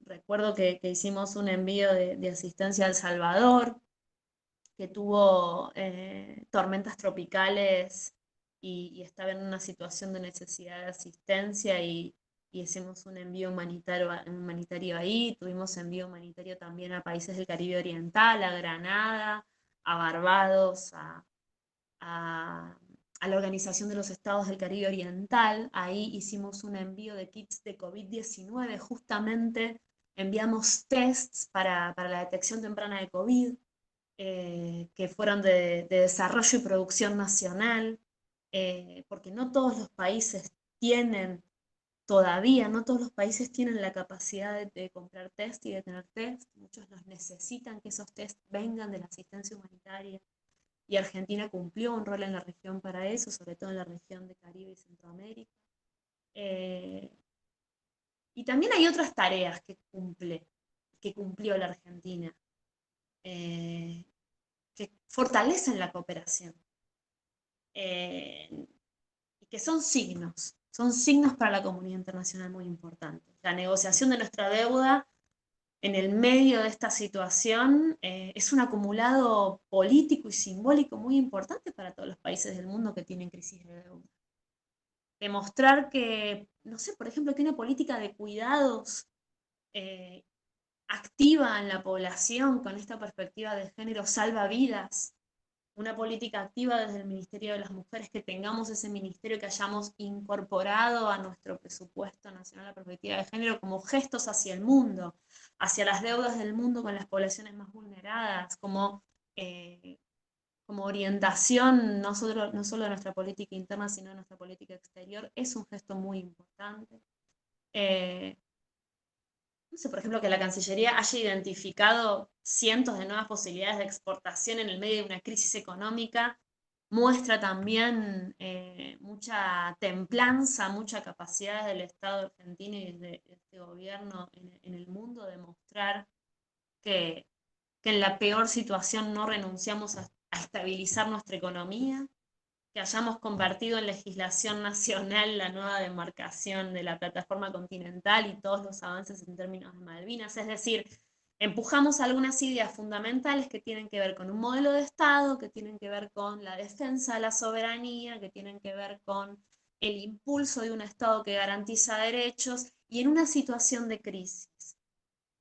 recuerdo que hicimos un envío de asistencia a El Salvador, que tuvo tormentas tropicales y estaba en una situación de necesidad de asistencia, y hicimos un envío humanitario ahí. Tuvimos envío humanitario también a países del Caribe Oriental, a Granada, a Barbados, a la Organización de los Estados del Caribe Oriental. Ahí hicimos un envío de kits de COVID-19, justamente enviamos tests para la detección temprana de COVID, que fueron de desarrollo y producción nacional, porque no todos los países tienen todavía, no todos los países tienen la capacidad de comprar test y de tener test. Muchos los necesitan, que esos test vengan de la asistencia humanitaria, y Argentina cumplió un rol en la región para eso, sobre todo en la región de Caribe y Centroamérica. Y también hay otras tareas que cumplió la Argentina, que fortalecen la cooperación, y que son signos para la comunidad internacional muy importantes. La negociación de nuestra deuda en el medio de esta situación es un acumulado político y simbólico muy importante para todos los países del mundo que tienen crisis de deuda. Demostrar que, no sé, por ejemplo, que una política de cuidados activa en la población con esta perspectiva de género salva vidas. Una política activa desde el Ministerio de las Mujeres, que tengamos ese ministerio, que hayamos incorporado a nuestro presupuesto nacional la perspectiva de género como gestos hacia el mundo, hacia las deudas del mundo con las poblaciones más vulneradas, como orientación no solo de nuestra política interna, sino de nuestra política exterior, es un gesto muy importante. No sé, por ejemplo, que la Cancillería haya identificado cientos de nuevas posibilidades de exportación en el medio de una crisis económica, muestra también mucha templanza, mucha capacidad del Estado argentino y de este gobierno en el mundo de mostrar que en la peor situación no renunciamos a estabilizar nuestra economía, que hayamos convertido en legislación nacional la nueva demarcación de la plataforma continental y todos los avances en términos de Malvinas. Es decir, empujamos algunas ideas fundamentales que tienen que ver con un modelo de Estado, que tienen que ver con la defensa de la soberanía, que tienen que ver con el impulso de un Estado que garantiza derechos, y en una situación de crisis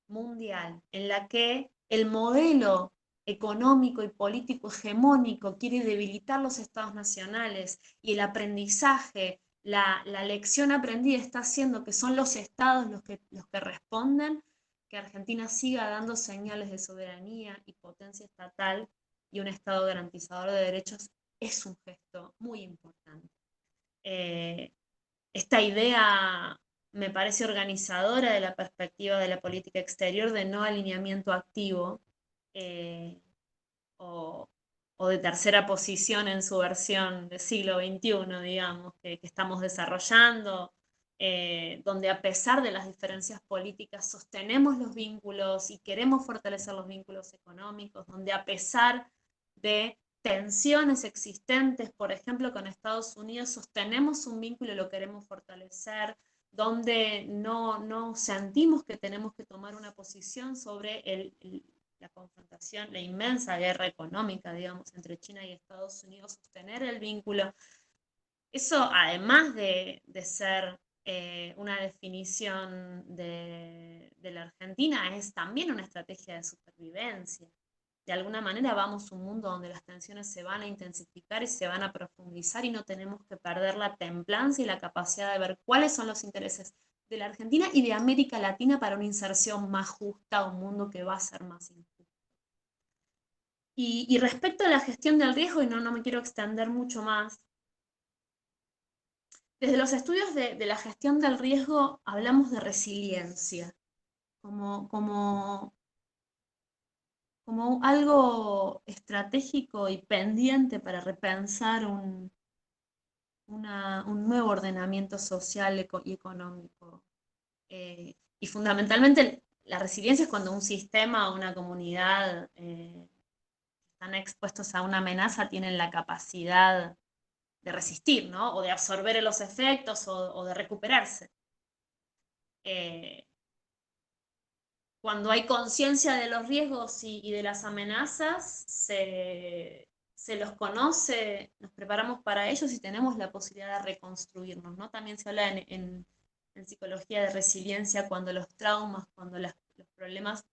mundial en la que el modelo económico y político hegemónico quiere debilitar los estados nacionales, y el aprendizaje, la lección aprendida está haciendo que son los estados los que responden, que Argentina siga dando señales de soberanía y potencia estatal y un estado garantizador de derechos, es un gesto muy importante. Esta idea me parece organizadora de la perspectiva de la política exterior de no alineamiento activo, o, o de tercera posición en su versión del siglo XXI, digamos, que estamos desarrollando, donde a pesar de las diferencias políticas sostenemos los vínculos y queremos fortalecer los vínculos económicos, donde a pesar de tensiones existentes, por ejemplo, con Estados Unidos, sostenemos un vínculo y lo queremos fortalecer, donde no sentimos que tenemos que tomar una posición sobre la confrontación, la inmensa guerra económica, digamos, entre China y Estados Unidos, sostener el vínculo. Eso, además de ser una definición de la Argentina, es también una estrategia de supervivencia. De alguna manera vamos a un mundo donde las tensiones se van a intensificar y se van a profundizar y no tenemos que perder la templanza y la capacidad de ver cuáles son los intereses de la Argentina y de América Latina para una inserción más justa a un mundo que va a ser más injusto. Y respecto a la gestión del riesgo, y no me quiero extender mucho más, desde los estudios de la gestión del riesgo hablamos de resiliencia, como algo estratégico y pendiente para repensar un nuevo ordenamiento social y económico. Y fundamentalmente la resiliencia es cuando un sistema o una comunidad están expuestos a una amenaza, tienen la capacidad de resistir, ¿no? O de absorber los efectos o de recuperarse. Cuando hay conciencia de los riesgos y de las amenazas, se los conoce, nos preparamos para ellos y tenemos la posibilidad de reconstruirnos, ¿no? También se habla en psicología de resiliencia cuando los traumas, cuando los problemas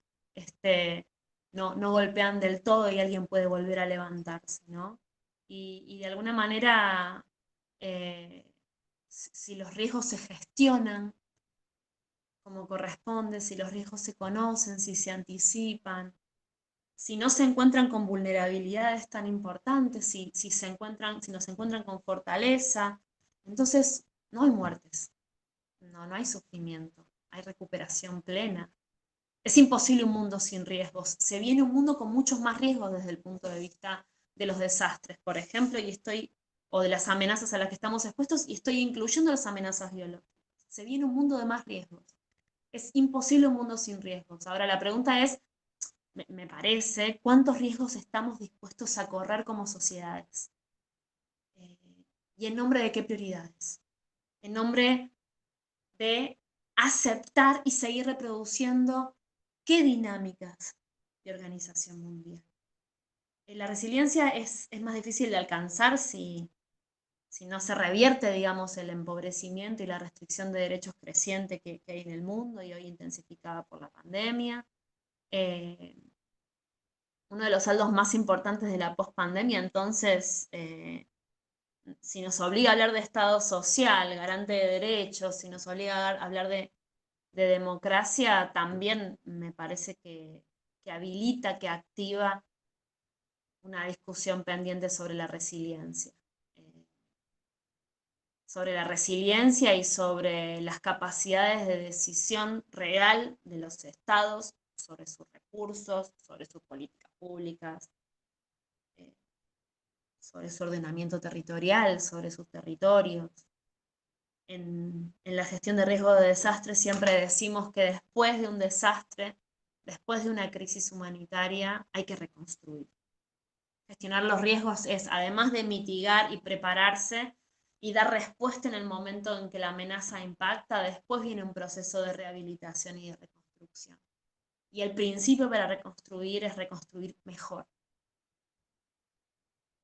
no golpean del todo y alguien puede volver a levantarse, ¿no? Y de alguna manera, si los riesgos se gestionan como corresponde, si los riesgos se conocen, si se anticipan, si no se encuentran con vulnerabilidades tan importantes, si nos encuentran con fortaleza, entonces no hay muertes, no hay sufrimiento, hay recuperación plena. Es imposible un mundo sin riesgos. Se viene un mundo con muchos más riesgos desde el punto de vista de los desastres, por ejemplo, o de las amenazas a las que estamos expuestos, y estoy incluyendo las amenazas biológicas. Se viene un mundo de más riesgos. Es imposible un mundo sin riesgos. Ahora la pregunta es, me parece, ¿cuántos riesgos estamos dispuestos a correr como sociedades? ¿Y en nombre de qué prioridades? En nombre de aceptar y seguir reproduciendo qué dinámicas de organización mundial. La resiliencia es más difícil de alcanzar si no se revierte, digamos, el empobrecimiento y la restricción de derechos creciente que hay en el mundo y hoy intensificada por la pandemia. Uno de los saldos más importantes de la pospandemia, entonces, si nos obliga a hablar de Estado social, garante de derechos, si nos obliga a hablar de democracia, también me parece que habilita, que activa una discusión pendiente sobre la resiliencia. Sobre la resiliencia y sobre las capacidades de decisión real de los estados, sobre sus recursos, sobre sus políticas públicas, sobre su ordenamiento territorial, sobre sus territorios. En la gestión de riesgo de desastre siempre decimos que después de un desastre, después de una crisis humanitaria, hay que reconstruir. Gestionar los riesgos es, además de mitigar y prepararse y dar respuesta en el momento en que la amenaza impacta, después viene un proceso de rehabilitación y de reconstrucción. Y el principio para reconstruir es reconstruir mejor.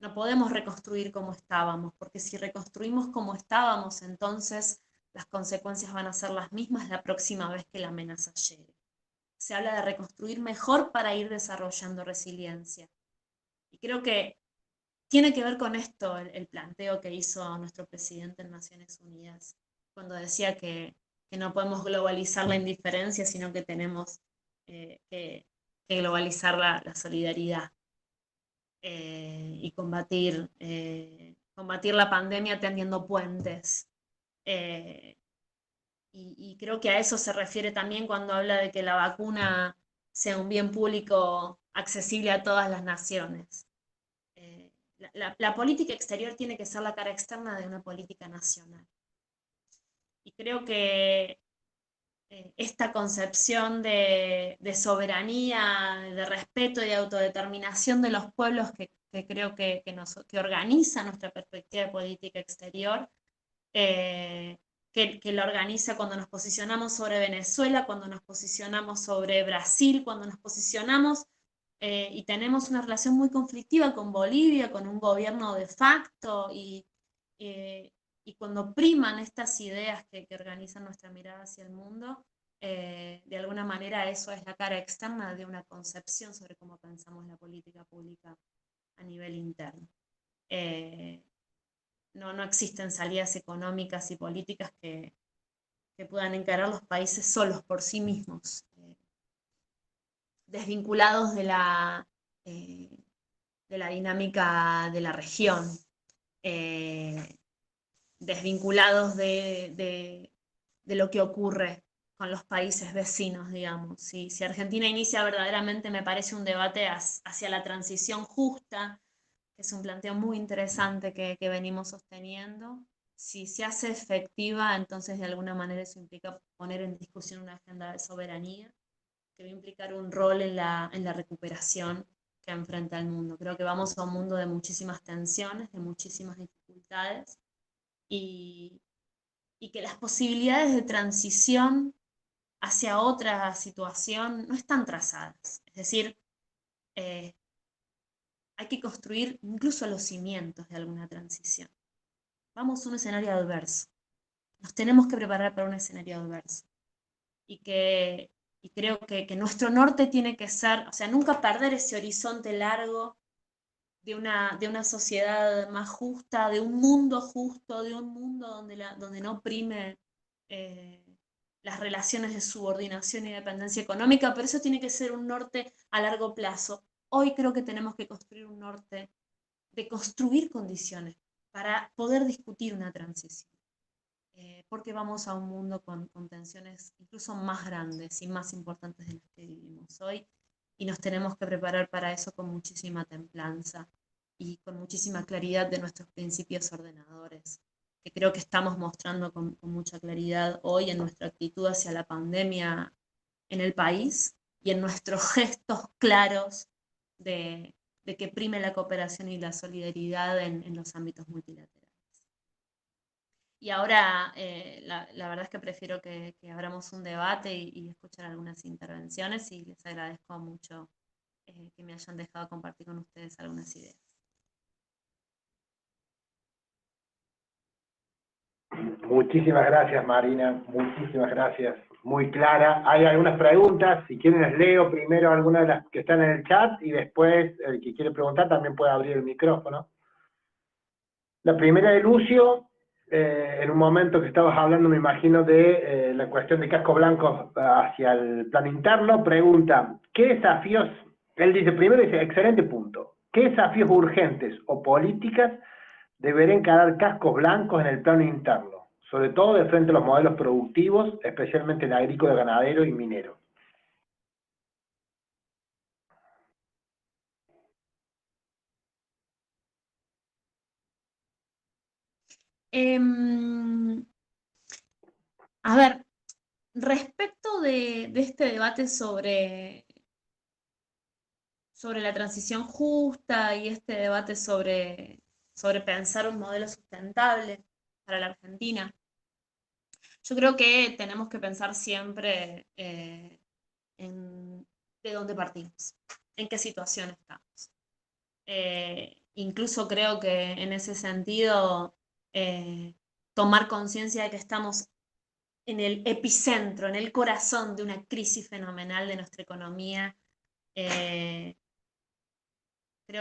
No podemos reconstruir como estábamos, porque si reconstruimos como estábamos, entonces las consecuencias van a ser las mismas la próxima vez que la amenaza llegue. Se habla de reconstruir mejor para ir desarrollando resiliencia. Y creo que tiene que ver con esto el planteo que hizo nuestro presidente en Naciones Unidas, cuando decía que no podemos globalizar la indiferencia, sino que tenemos que globalizar la solidaridad. y combatir la pandemia tendiendo puentes. Y creo que a eso se refiere también cuando habla de que la vacuna sea un bien público accesible a todas las naciones. La política exterior tiene que ser la cara externa de una política nacional. Y creo que esta concepción de soberanía, de respeto y de autodeterminación de los pueblos que creo que organiza nuestra perspectiva de política exterior, que la organiza cuando nos posicionamos sobre Venezuela, cuando nos posicionamos sobre Brasil, cuando nos posicionamos y tenemos una relación muy conflictiva con Bolivia, con un gobierno de facto, y cuando priman estas ideas que organizan nuestra mirada hacia el mundo, de alguna manera eso es la cara externa de una concepción sobre cómo pensamos la política pública a nivel interno. No existen salidas económicas y políticas que puedan encarar los países solos por sí mismos, desvinculados de la dinámica de la región, desvinculados de lo que ocurre con los países vecinos, digamos. Si Argentina inicia verdaderamente, me parece, un debate hacia la transición justa, que es un planteo muy interesante que venimos sosteniendo. Si se hace efectiva, entonces de alguna manera eso implica poner en discusión una agenda de soberanía, que va a implicar un rol en la recuperación que enfrenta el mundo. Creo que vamos a un mundo de muchísimas tensiones, de muchísimas dificultades, y que las posibilidades de transición hacia otra situación no están trazadas. Es decir, hay que construir incluso los cimientos de alguna transición. Vamos a un escenario adverso. Nos tenemos que preparar para un escenario adverso. Y creo que nuestro norte tiene que ser, o sea, nunca perder ese horizonte largo de una sociedad más justa, de un mundo justo, de un mundo donde no prime las relaciones de subordinación y dependencia económica, pero eso tiene que ser un norte a largo plazo. Hoy creo que tenemos que construir un norte de construir condiciones para poder discutir una transición, porque vamos a un mundo con tensiones incluso más grandes y más importantes de las que vivimos hoy, y nos tenemos que preparar para eso con muchísima templanza y con muchísima claridad de nuestros principios ordenadores, que creo que estamos mostrando con mucha claridad hoy en nuestra actitud hacia la pandemia en el país y en nuestros gestos claros de que prime la cooperación y la solidaridad en los ámbitos multilaterales. Y ahora la verdad es que prefiero que abramos un debate y escuchar algunas intervenciones, y les agradezco mucho que me hayan dejado compartir con ustedes algunas ideas. Muchísimas gracias, Marina, muchísimas gracias, muy clara. Hay algunas preguntas, si quieren les leo primero algunas de las que están en el chat y después el que quiere preguntar también puede abrir el micrófono. La primera de Lucio, en un momento que estabas hablando, me imagino, de la cuestión de casco blanco hacia el plano interno, pregunta, ¿qué desafíos? Él dice, primero dice, excelente punto, ¿qué desafíos urgentes o políticas debería encarar cascos blancos en el plano interno, sobre todo de frente a los modelos productivos, especialmente el agrícola, ganadero y minero? A ver, respecto de este debate sobre la transición justa y este debate sobre pensar un modelo sustentable para la Argentina, yo creo que tenemos que pensar siempre de dónde partimos, en qué situación estamos. Incluso creo que en ese sentido, tomar conciencia de que estamos en el epicentro, en el corazón de una crisis fenomenal de nuestra economía, creo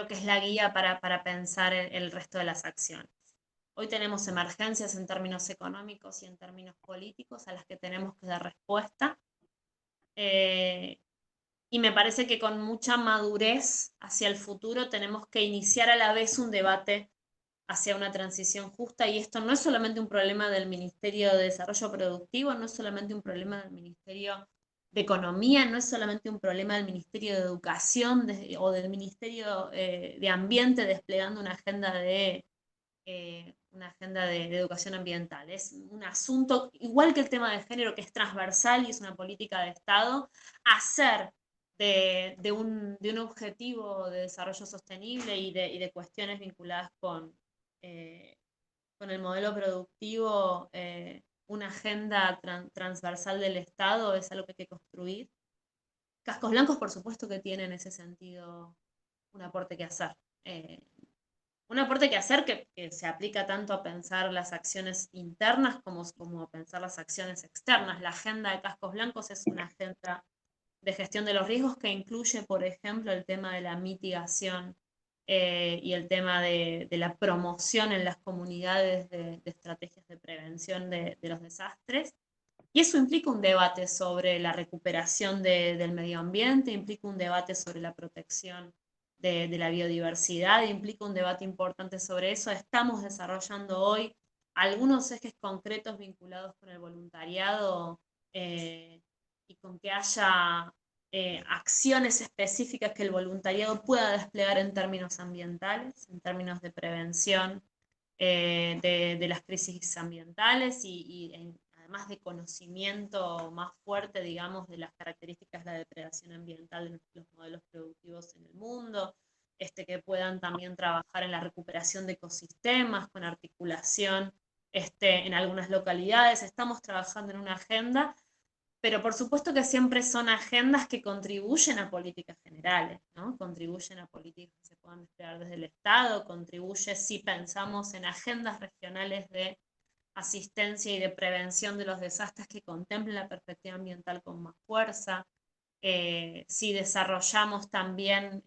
que es la guía para pensar el resto de las acciones. Hoy tenemos emergencias en términos económicos y en términos políticos a las que tenemos que dar respuesta. y me parece que con mucha madurez hacia el futuro tenemos que iniciar a la vez un debate hacia una transición justa, y esto no es solamente un problema del Ministerio de Desarrollo Productivo, no es solamente un problema del Ministerio de Economía, no es solamente un problema del Ministerio de Educación o del Ministerio de Ambiente desplegando una agenda de educación ambiental. Es un asunto, igual que el tema de género, que es transversal y es una política de Estado, hacer de un objetivo de desarrollo sostenible y de cuestiones vinculadas con el modelo productivo, una agenda transversal del Estado es algo que hay que construir. Cascos Blancos, por supuesto que tiene en ese sentido un aporte que hacer. Un aporte que hacer que se aplica tanto a pensar las acciones internas como a pensar las acciones externas. La agenda de Cascos Blancos es una agenda de gestión de los riesgos que incluye, por ejemplo, el tema de la mitigación y el tema de la promoción en las comunidades de estrategias de prevención de los desastres. Y eso implica un debate sobre la recuperación del medio ambiente, implica un debate sobre la protección de la biodiversidad, implica un debate importante sobre eso. Estamos desarrollando hoy algunos ejes concretos vinculados con el voluntariado y con que haya acciones específicas que el voluntariado pueda desplegar en términos ambientales, en términos de prevención de las crisis ambientales y además de conocimiento más fuerte, digamos, de las características de la depredación ambiental de los modelos productivos en el mundo, que puedan también trabajar en la recuperación de ecosistemas, con articulación en algunas localidades. Estamos trabajando en una agenda, pero por supuesto que siempre son agendas que contribuyen a políticas generales, ¿no? Contribuyen a políticas que se puedan desplegar desde el Estado, contribuye si pensamos en agendas regionales de asistencia y de prevención de los desastres que contemplen la perspectiva ambiental con más fuerza, si desarrollamos también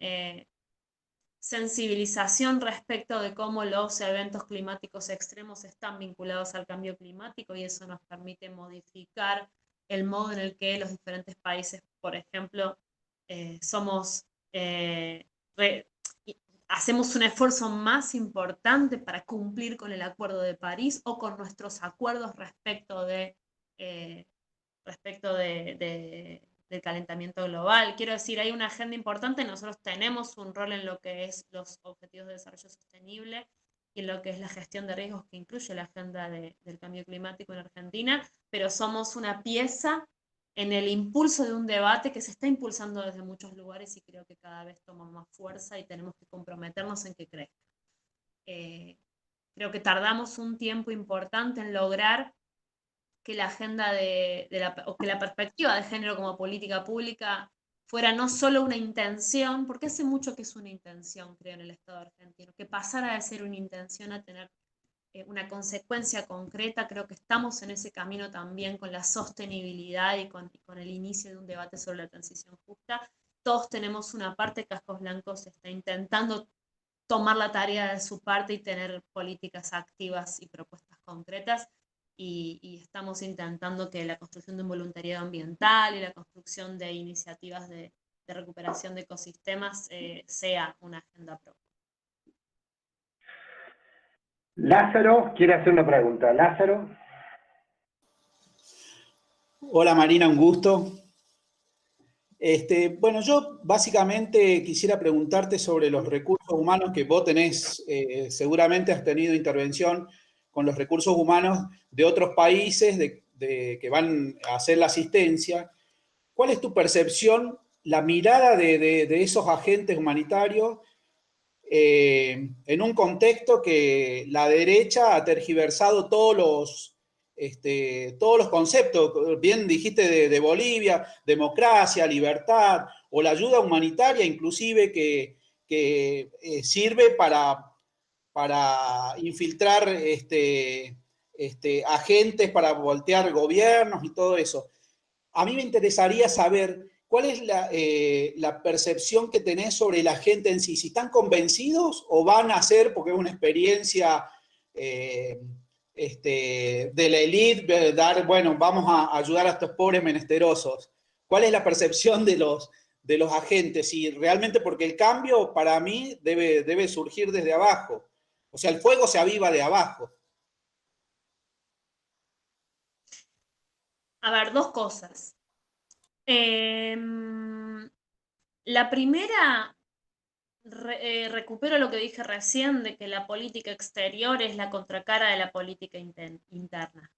sensibilización respecto de cómo los eventos climáticos extremos están vinculados al cambio climático, y eso nos permite modificar el modo en el que los diferentes países, por ejemplo, hacemos un esfuerzo más importante para cumplir con el Acuerdo de París o con nuestros acuerdos respecto del calentamiento global. Quiero decir, hay una agenda importante, nosotros tenemos un rol en lo que es los objetivos de desarrollo sostenible y en lo que es la gestión de riesgos que incluye la agenda del cambio climático en Argentina, pero somos una pieza en el impulso de un debate que se está impulsando desde muchos lugares y creo que cada vez toma más fuerza y tenemos que comprometernos en que crezca. Creo que tardamos un tiempo importante en lograr que la agenda o que la perspectiva de género como política pública fuera no solo una intención, porque hace mucho que es una intención, creo, en el Estado argentino, que pasara de ser una intención a tener una consecuencia concreta. Creo que estamos en ese camino también con la sostenibilidad y con el inicio de un debate sobre la transición justa. Todos tenemos una parte, Cascos Blancos está intentando tomar la tarea de su parte y tener políticas activas y propuestas concretas, y estamos intentando que la construcción de un voluntariado ambiental y la construcción de iniciativas de recuperación de ecosistemas sea una agenda propia. Lázaro quiere hacer una pregunta. Lázaro. Hola Marina, un gusto. Bueno, yo básicamente quisiera preguntarte sobre los recursos humanos que vos tenés, seguramente has tenido intervención con los recursos humanos de otros países que van a hacer la asistencia. ¿Cuál es tu percepción, la mirada de esos agentes humanitarios en un contexto que la derecha ha tergiversado todos los conceptos? Bien dijiste de Bolivia, democracia, libertad, o la ayuda humanitaria inclusive que sirve para infiltrar agentes, para voltear gobiernos y todo eso. A mí me interesaría saber cuál es la percepción que tenés sobre la gente en sí, si están convencidos o van a hacer, porque es una experiencia de la élite, bueno, vamos a ayudar a estos pobres menesterosos. ¿Cuál es la percepción de de los agentes, y realmente porque el cambio para mí debe surgir desde abajo. O sea, el fuego se aviva de abajo. A ver, dos cosas. La primera, recupero lo que dije recién, de que la política exterior es la contracara de la política interna.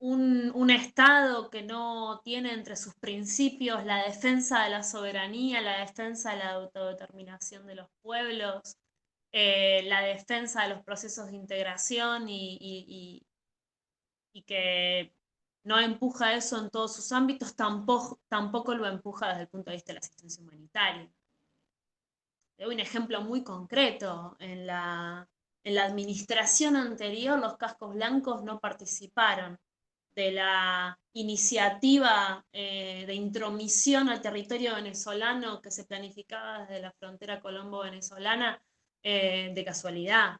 Un Estado que no tiene entre sus principios la defensa de la soberanía, la defensa de la autodeterminación de los pueblos, la defensa de los procesos de integración y que no empuja eso en todos sus ámbitos, tampoco lo empuja desde el punto de vista de la asistencia humanitaria. Le doy un ejemplo muy concreto. En la administración anterior, los cascos blancos no participaron de la iniciativa de intromisión al territorio venezolano que se planificaba desde la frontera colombo-venezolana de casualidad.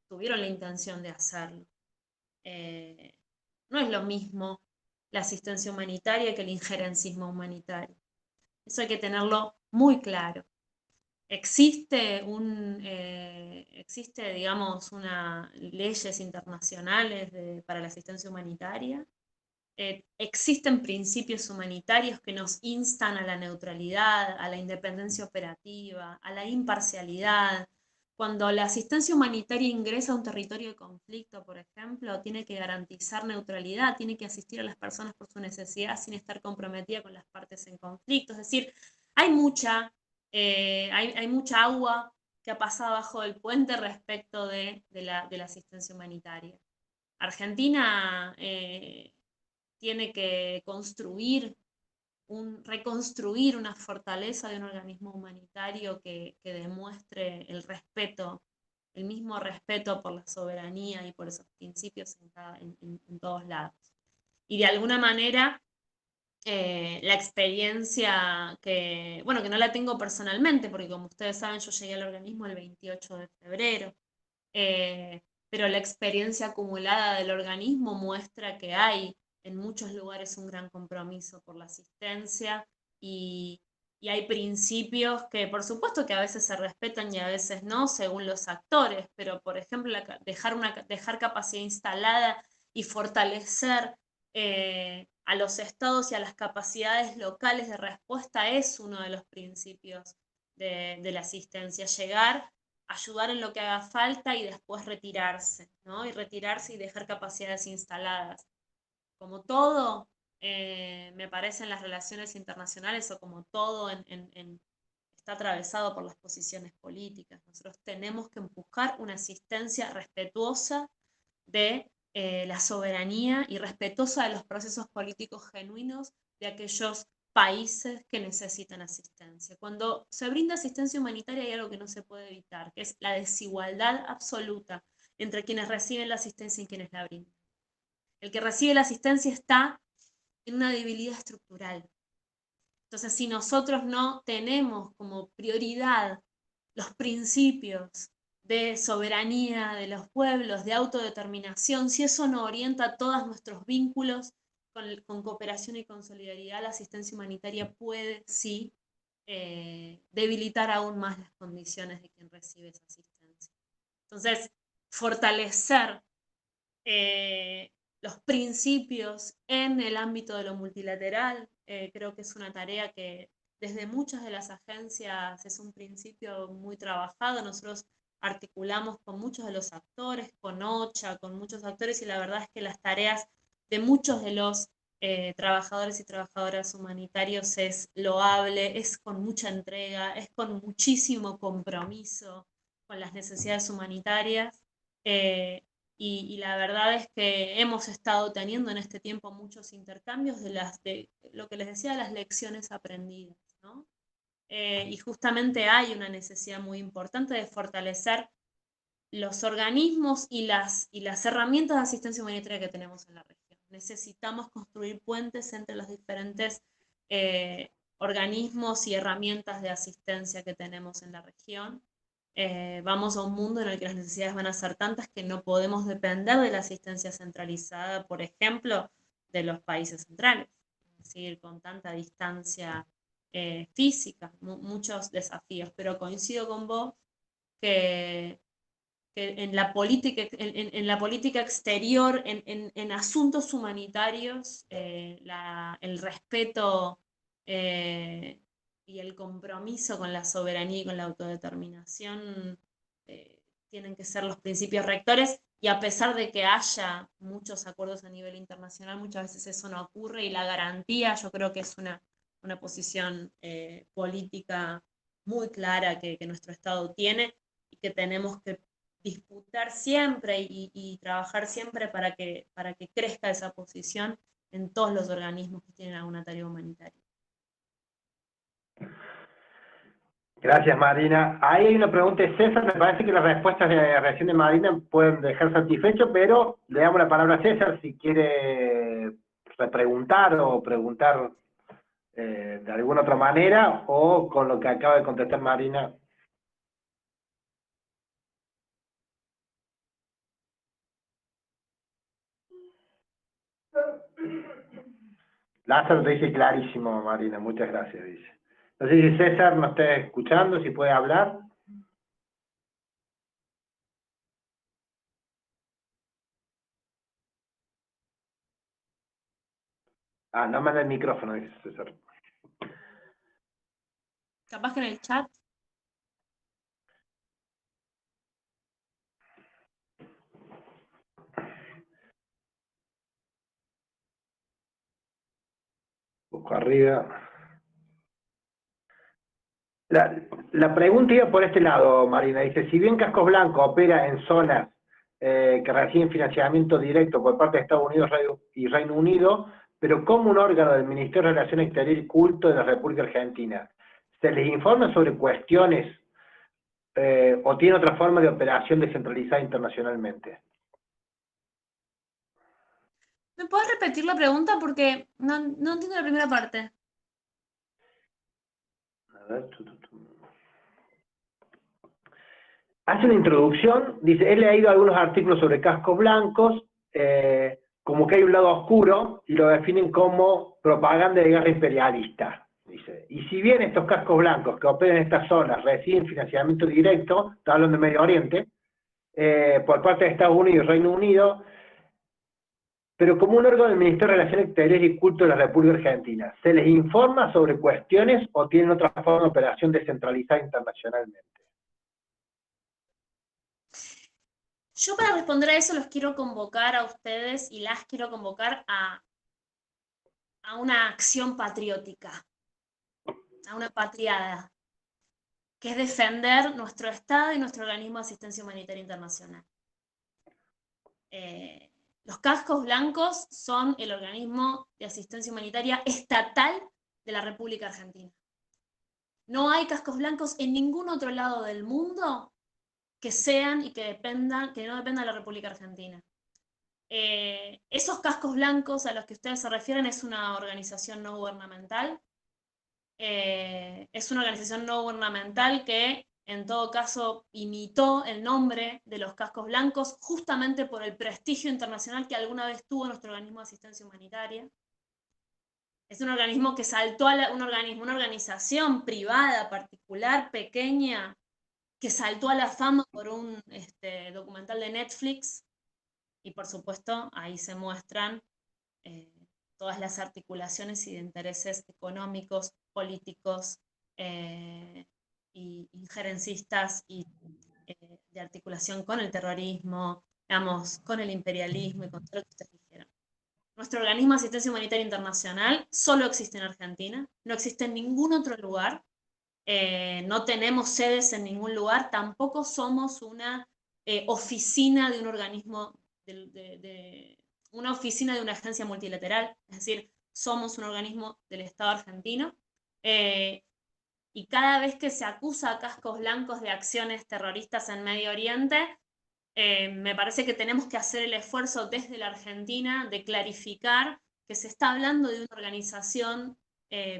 Tuvieron la intención de hacerlo. No es lo mismo la asistencia humanitaria que el injerencismo humanitario. Eso hay que tenerlo muy claro. Existe, digamos, leyes internacionales para la asistencia humanitaria. Existen principios humanitarios que nos instan a la neutralidad, a la independencia operativa, a la imparcialidad. Cuando la asistencia humanitaria ingresa a un territorio de conflicto, por ejemplo, tiene que garantizar neutralidad, tiene que asistir a las personas por su necesidad sin estar comprometida con las partes en conflicto. Es decir, hay mucha agua que ha pasado bajo el puente respecto de la asistencia humanitaria. Argentina tiene que reconstruir una fortaleza de un organismo humanitario que demuestre el respeto, el mismo respeto por la soberanía y por esos principios en todos lados. Y de alguna manera, la experiencia que no la tengo personalmente, porque como ustedes saben, yo llegué al organismo el 28 de febrero, pero la experiencia acumulada del organismo muestra que hay en muchos lugares un gran compromiso por la asistencia y hay principios que por supuesto que a veces se respetan y a veces no, según los actores, pero por ejemplo dejar capacidad instalada y fortalecer a los estados y a las capacidades locales de respuesta es uno de los principios de la asistencia. Ayudar en lo que haga falta y después retirarse, ¿no? Y retirarse y dejar capacidades instaladas. Como todo, me parece en las relaciones internacionales o como todo está atravesado por las posiciones políticas. Nosotros tenemos que empujar una asistencia respetuosa de la soberanía y respetuosa de los procesos políticos genuinos de aquellos países que necesitan asistencia. Cuando se brinda asistencia humanitaria hay algo que no se puede evitar, que es la desigualdad absoluta entre quienes reciben la asistencia y quienes la brindan. El que recibe la asistencia está en una debilidad estructural. Entonces, si nosotros no tenemos como prioridad los principios de soberanía de los pueblos, de autodeterminación, si eso no orienta todos nuestros vínculos con cooperación y con solidaridad, la asistencia humanitaria puede, sí, debilitar aún más las condiciones de quien recibe esa asistencia. Entonces, fortalecer los principios en el ámbito de lo multilateral, creo que es una tarea que desde muchas de las agencias es un principio muy trabajado. Nosotros articulamos con muchos de los actores, con OCHA, con muchos actores, y la verdad es que las tareas de muchos de los trabajadores y trabajadoras humanitarios es loable, es con mucha entrega, es con muchísimo compromiso con las necesidades humanitarias. Y la verdad es que hemos estado teniendo en este tiempo muchos intercambios de lo que les decía, las lecciones aprendidas, ¿no? Y justamente hay una necesidad muy importante de fortalecer los organismos y las herramientas de asistencia humanitaria que tenemos en la región. Necesitamos construir puentes entre los diferentes organismos y herramientas de asistencia que tenemos en la región. Vamos a un mundo en el que las necesidades van a ser tantas que no podemos depender de la asistencia centralizada, por ejemplo, de los países centrales, es decir, con tanta distancia física, muchos desafíos, pero coincido con vos que en la política, en la política exterior, en asuntos humanitarios, el respeto y el compromiso con la soberanía y con la autodeterminación tienen que ser los principios rectores, y a pesar de que haya muchos acuerdos a nivel internacional, muchas veces eso no ocurre, y la garantía yo creo que es una posición política muy clara que nuestro Estado tiene, y que tenemos que disputar siempre y trabajar siempre para que crezca esa posición en todos los organismos que tienen alguna tarea humanitaria. Gracias, Marina. Ahí hay una pregunta de César. Me parece que las respuestas de reacción de Marina pueden dejar satisfecho, pero le damos la palabra a César si quiere repreguntar o preguntar de alguna otra manera, o con lo que acaba de contestar Marina. Lázaro te dice clarísimo, Marina, muchas gracias, dice. No sé si César nos está escuchando, si puede hablar. Ah, no manda el micrófono, dice César. Capaz que en el chat. Busco arriba. La pregunta iba por este lado, Marina. Dice, si bien Cascos Blancos opera en zonas que reciben financiamiento directo por parte de Estados Unidos y Reino Unido, pero como un órgano del Ministerio de Relaciones Exteriores y Culto de la República Argentina, ¿se les informa sobre cuestiones o tiene otra forma de operación descentralizada internacionalmente? ¿Me puedes repetir la pregunta? Porque no entiendo la primera parte. A ver, hace una introducción, dice, he leído algunos artículos sobre cascos blancos, como que hay un lado oscuro, y lo definen como propaganda de guerra imperialista, dice. Y si bien estos cascos blancos que operan en estas zonas reciben financiamiento directo, está hablando de Medio Oriente, por parte de Estados Unidos y Reino Unido, pero como un órgano del Ministerio de Relaciones Exteriores y Culto de la República Argentina, ¿se les informa sobre cuestiones o tienen otra forma de operación descentralizada internacionalmente? Yo, para responder a eso, los quiero convocar a ustedes y las quiero convocar a una acción patriótica, a una patriada, que es defender nuestro Estado y nuestro organismo de asistencia humanitaria internacional. Los cascos blancos son el organismo de asistencia humanitaria estatal de la República Argentina. No hay cascos blancos en ningún otro lado del mundo que sean y que no dependan de la República Argentina. Esos cascos blancos a los que ustedes se refieren es una organización no gubernamental. Es una organización no gubernamental que, en todo caso, imitó el nombre de los cascos blancos justamente por el prestigio internacional que alguna vez tuvo nuestro organismo de asistencia humanitaria. Es un organismo que saltó a una organización privada, particular, pequeña, que saltó a la fama por un documental de Netflix, y por supuesto ahí se muestran todas las articulaciones y de intereses económicos, políticos y injerencistas y de articulación con el terrorismo, digamos, con el imperialismo y con todo lo que ustedes dijeron. Nuestro organismo de asistencia humanitaria internacional solo existe en Argentina, no existe en ningún otro lugar, no tenemos sedes en ningún lugar, tampoco somos una oficina de un organismo, una oficina de una agencia multilateral, es decir, somos un organismo del Estado argentino, y cada vez que se acusa a cascos blancos de acciones terroristas en Medio Oriente, me parece que tenemos que hacer el esfuerzo desde la Argentina de clarificar que se está hablando de una organización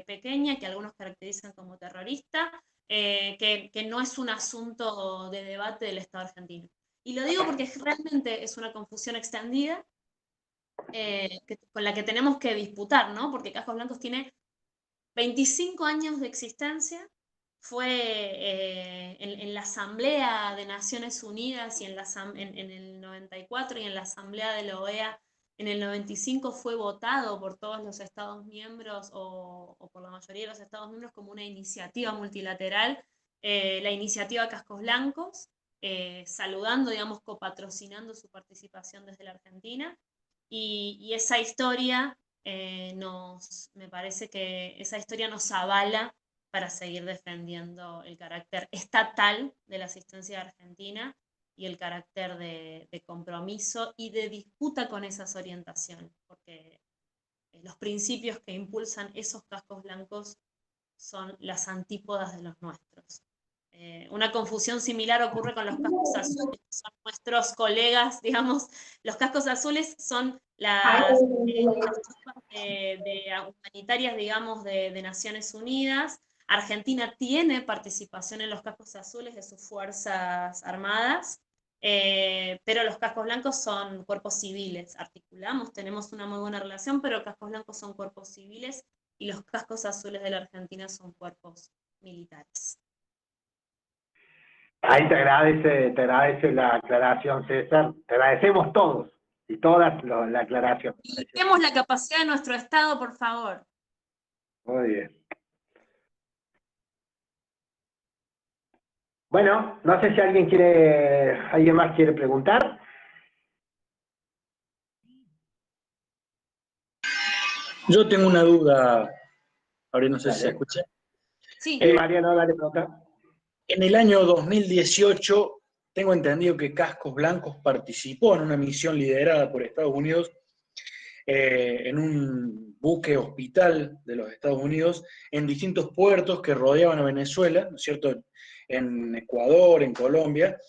pequeña, que algunos caracterizan como terrorista, que no es un asunto de debate del Estado argentino. Y lo digo porque realmente es una confusión extendida, con la que tenemos que disputar, ¿no? Porque Cascos Blancos tiene 25 años de existencia, fue en la Asamblea de Naciones Unidas y en el 94 y en la Asamblea de la OEA en el 95 fue votado por todos los Estados miembros o por la mayoría de los Estados miembros como una iniciativa multilateral, la iniciativa Cascos Blancos, saludando, digamos, copatrocinando su participación desde la Argentina. Y esa historia me parece que esa historia nos avala para seguir defendiendo el carácter estatal de la asistencia argentina y el carácter de compromiso y de disputa con esas orientaciones, porque los principios que impulsan esos cascos blancos son las antípodas de los nuestros. Una confusión similar ocurre con los cascos azules, que son nuestros colegas, digamos. Los cascos azules son las tropas humanitarias, digamos, de Naciones Unidas. Argentina tiene participación en los cascos azules de sus Fuerzas Armadas, pero los cascos blancos son cuerpos civiles. Articulamos, tenemos una muy buena relación, pero cascos blancos son cuerpos civiles y los cascos azules de la Argentina son cuerpos militares. Ahí te agradece la aclaración, César. Te agradecemos todos y todas la aclaración. Tenemos la capacidad de nuestro Estado, por favor. Muy bien. Bueno, no sé si alguien más quiere preguntar. Yo tengo una duda, ahora no sé si se Dale. escucha. Sí. Mariano, dale, pregunta. En el año 2018, tengo entendido que Cascos Blancos participó en una misión liderada por Estados Unidos en un buque hospital de los Estados Unidos en distintos puertos que rodeaban a Venezuela, ¿no es cierto? En Ecuador, en Colombia.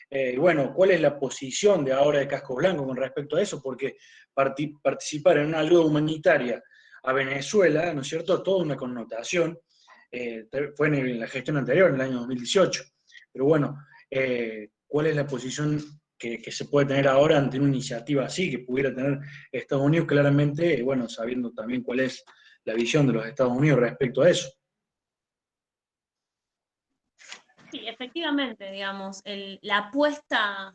Y bueno, ¿cuál es la posición de ahora de Cascos Blancos con respecto a eso? Porque participar en una ayuda humanitaria a Venezuela, ¿no es cierto?, toda una connotación, fue en la gestión anterior, en el año 2018. Pero bueno, ¿cuál es la posición que se puede tener ahora ante una iniciativa así, que pudiera tener Estados Unidos claramente, bueno, sabiendo también cuál es la visión de los Estados Unidos respecto a eso? Sí, efectivamente, digamos, la apuesta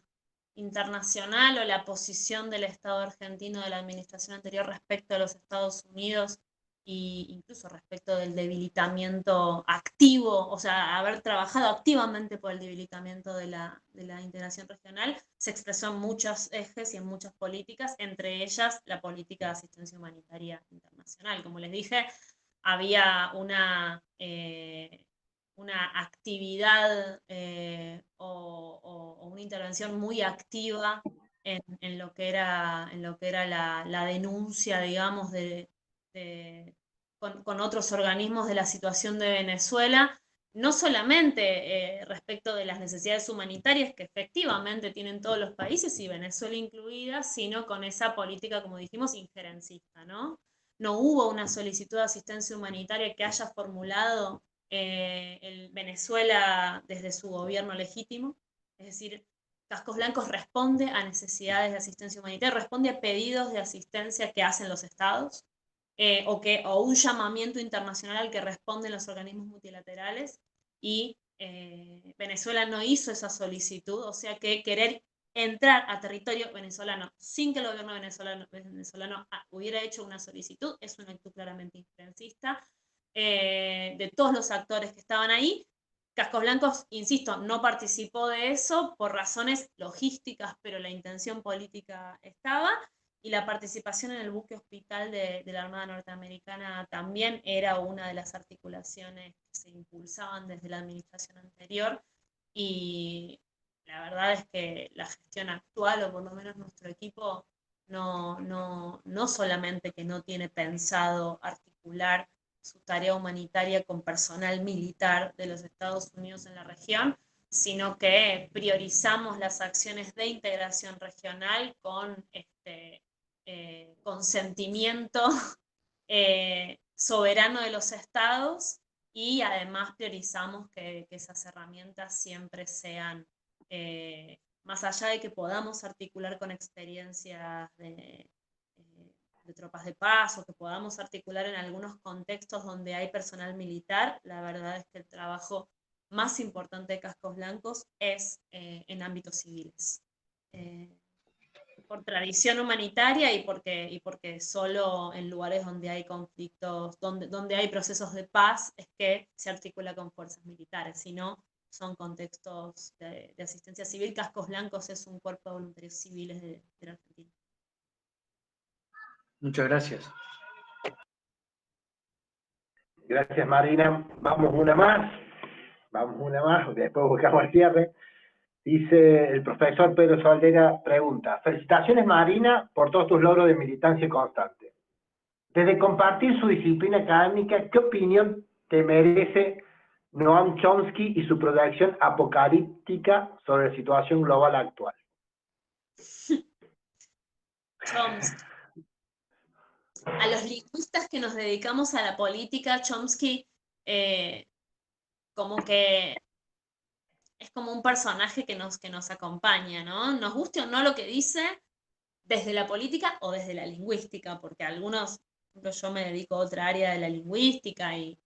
internacional o la posición del Estado argentino de la administración anterior respecto a los Estados Unidos e incluso respecto del debilitamiento activo, o sea, haber trabajado activamente por el debilitamiento de la integración regional, se expresó en muchos ejes y en muchas políticas, entre ellas la política de asistencia humanitaria internacional. Como les dije, había una actividad o una intervención muy activa en lo que era la denuncia, digamos, con otros organismos de la situación de Venezuela, no solamente respecto de las necesidades humanitarias que efectivamente tienen todos los países y Venezuela incluida, sino con esa política, como dijimos, injerencista, ¿no? No hubo una solicitud de asistencia humanitaria que haya formulado Venezuela desde su gobierno legítimo, es decir, Cascos Blancos responde a necesidades de asistencia humanitaria, responde a pedidos de asistencia que hacen los estados, o un llamamiento internacional al que responden los organismos multilaterales, y Venezuela no hizo esa solicitud, o sea que querer entrar a territorio venezolano sin que el gobierno venezolano hubiera hecho una solicitud es una actitud claramente injerencista de todos los actores que estaban ahí. Cascos Blancos, insisto, no participó de eso por razones logísticas, pero la intención política estaba, y la participación en el buque hospital de la Armada Norteamericana también era una de las articulaciones que se impulsaban desde la administración anterior, y la verdad es que la gestión actual, o por lo menos nuestro equipo, no solamente que no tiene pensado articular su tarea humanitaria con personal militar de los Estados Unidos en la región, sino que priorizamos las acciones de integración regional con consentimiento soberano de los estados, y además priorizamos que esas herramientas siempre sean, más allá de que podamos articular con experiencias tropas de paz o que podamos articular en algunos contextos donde hay personal militar, la verdad es que el trabajo más importante de Cascos Blancos es en ámbitos civiles. Por tradición humanitaria y porque solo en lugares donde hay conflictos, donde hay procesos de paz, es que se articula con fuerzas militares, si no, son contextos de asistencia civil. Cascos Blancos es un cuerpo de voluntarios civiles de la Argentina. Muchas gracias. Gracias, Marina. Vamos una más, después buscamos el cierre. Dice el profesor Pedro Soldera, pregunta: felicitaciones, Marina, por todos tus logros de militancia constante. Desde compartir su disciplina académica, ¿qué opinión te merece Noam Chomsky y su proyección apocalíptica sobre la situación global actual? Chomsky. A los lingüistas que nos dedicamos a la política, Chomsky como que es como un personaje que nos acompaña, ¿no? Nos guste o no lo que dice, desde la política o desde la lingüística, porque algunos, por ejemplo, yo me dedico a otra área de la lingüística y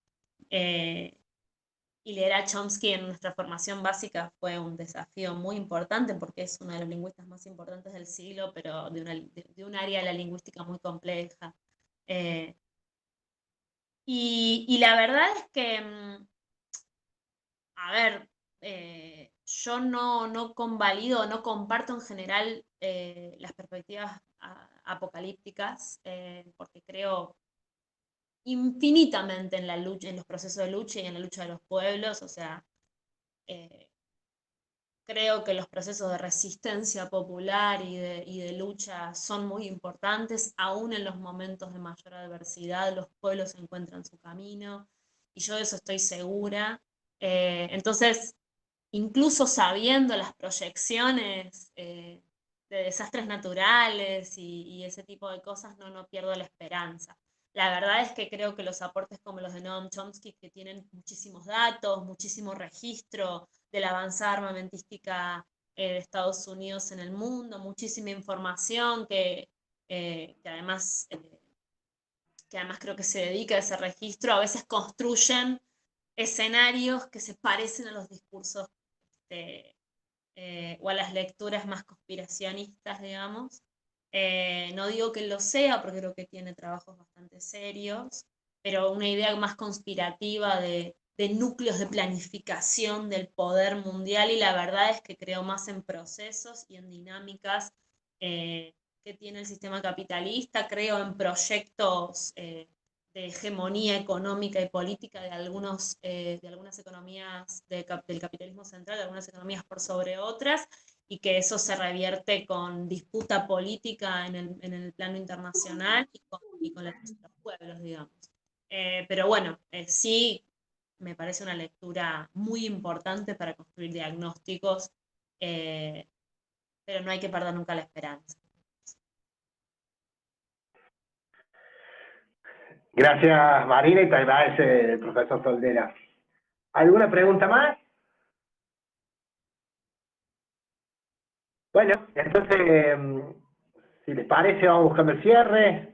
leer a Chomsky en nuestra formación básica fue un desafío muy importante porque es uno de los lingüistas más importantes del siglo, pero de un área de la lingüística muy compleja. Y la verdad es que, a ver, yo no convalido, no comparto en general las perspectivas apocalípticas, porque creo infinitamente en la lucha, en los procesos de lucha y en la lucha de los pueblos. O sea, creo que los procesos de resistencia popular y de lucha son muy importantes. Aún en los momentos de mayor adversidad, los pueblos encuentran su camino, y yo de eso estoy segura. Entonces, incluso sabiendo las proyecciones de desastres naturales y ese tipo de cosas, no pierdo la esperanza. La verdad es que creo que los aportes como los de Noam Chomsky, que tienen muchísimos datos, muchísimo registro de la avanzada armamentística de Estados Unidos en el mundo, muchísima información que además creo que se dedica a ese registro, a veces construyen escenarios que se parecen a los discursos o a las lecturas más conspiracionistas, digamos. No digo que lo sea, porque creo que tiene trabajos bastante serios, pero una idea más conspirativa de núcleos de planificación del poder mundial, y la verdad es que creo más en procesos y en dinámicas que tiene el sistema capitalista. Creo en proyectos de hegemonía económica y política de algunas economías del capitalismo central, de algunas economías por sobre otras, y que eso se revierte con disputa política en el plano internacional y con la lucha de los pueblos, digamos. Pero bueno, sí me parece una lectura muy importante para construir diagnósticos, pero no hay que perder nunca la esperanza. Gracias, Marina, y te agradece el profesor Soldera. ¿Alguna pregunta más? Bueno, entonces, si les parece, vamos buscando el cierre.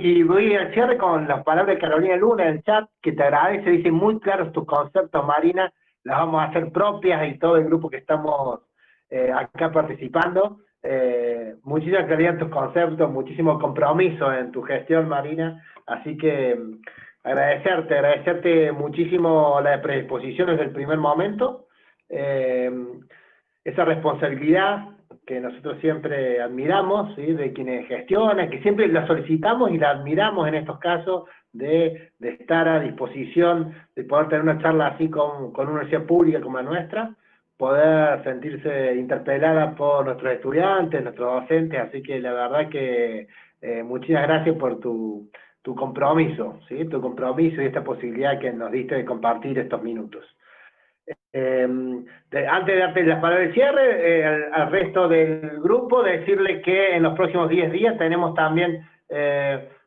Y voy al cierre con las palabras de Carolina Luna en el chat, que te agradece, dice muy claros tus conceptos, Marina, las vamos a hacer propias y todo el grupo que estamos acá participando. Muchísima claridad en tus conceptos, muchísimo compromiso en tu gestión, Marina, así que agradecerte muchísimo la predisposición desde el primer momento, esa responsabilidad que nosotros siempre admiramos, ¿sí?, de quienes gestionan, que siempre la solicitamos y la admiramos en estos casos, de estar a disposición, de poder tener una charla así con una universidad pública como la nuestra, poder sentirse interpelada por nuestros estudiantes, nuestros docentes, así que la verdad que muchas gracias por tu compromiso, ¿sí?, tu compromiso y esta posibilidad que nos diste de compartir estos minutos. Antes de darte las palabras de cierre, al resto del grupo, decirle que en los próximos 10 días tenemos también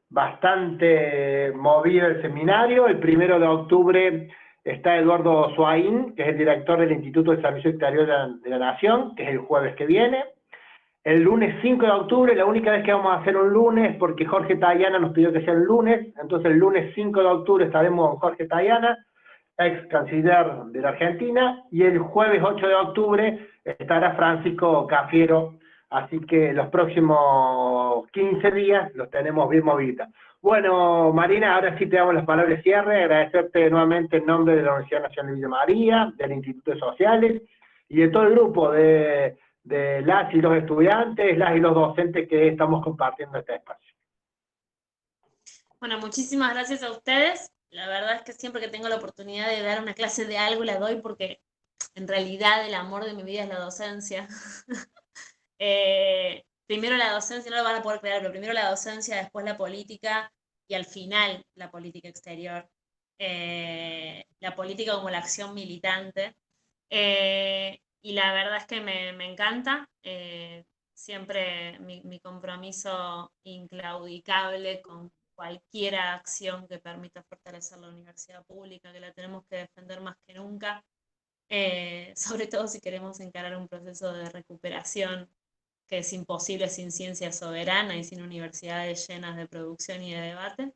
bastante movido el seminario. El 1 de octubre está Eduardo Suaín, que es el director del Instituto de Servicio Exterior de la Nación, que es el jueves que viene. el lunes 5 de octubre, la única vez que vamos a hacer un lunes, porque Jorge Tayana nos pidió que sea el lunes, entonces el lunes 5 de octubre estaremos con Jorge Tayana, ex canciller de la Argentina, y el jueves 8 de octubre estará Francisco Cafiero, así que los próximos 15 días los tenemos bien movidos. Bueno, Marina, ahora sí te damos las palabras de cierre, agradecerte nuevamente en nombre de la Universidad Nacional de Villa María, del Instituto de Sociales, y de todo el grupo de las y los estudiantes, las y los docentes que estamos compartiendo este espacio. Bueno, muchísimas gracias a ustedes. La verdad es que siempre que tengo la oportunidad de dar una clase de algo la doy porque en realidad el amor de mi vida es la docencia. Primero la docencia, no lo van a poder creer, pero primero la docencia, después la política y al final la política exterior. La política como la acción militante. Y la verdad es que me encanta. Siempre mi compromiso inclaudicable con cualquier acción que permita fortalecer la universidad pública, que la tenemos que defender más que nunca, sobre todo si queremos encarar un proceso de recuperación que es imposible sin ciencia soberana y sin universidades llenas de producción y de debate.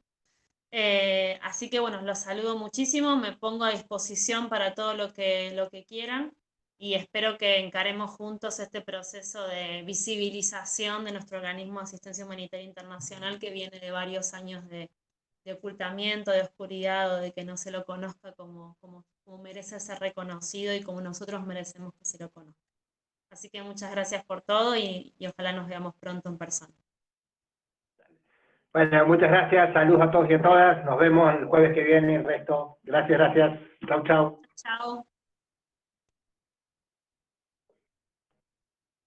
Así que bueno, los saludo muchísimo, me pongo a disposición para todo lo que quieran y espero que encaremos juntos este proceso de visibilización de nuestro organismo de asistencia humanitaria internacional que viene de varios años de ocultamiento, de oscuridad, o de que no se lo conozca como merece ser reconocido y como nosotros merecemos que se lo conozca. Así que muchas gracias por todo y ojalá nos veamos pronto en persona. Bueno, muchas gracias, saludos a todos y a todas, nos vemos el jueves que viene, el resto. Gracias, gracias. Chau, chau. Chao.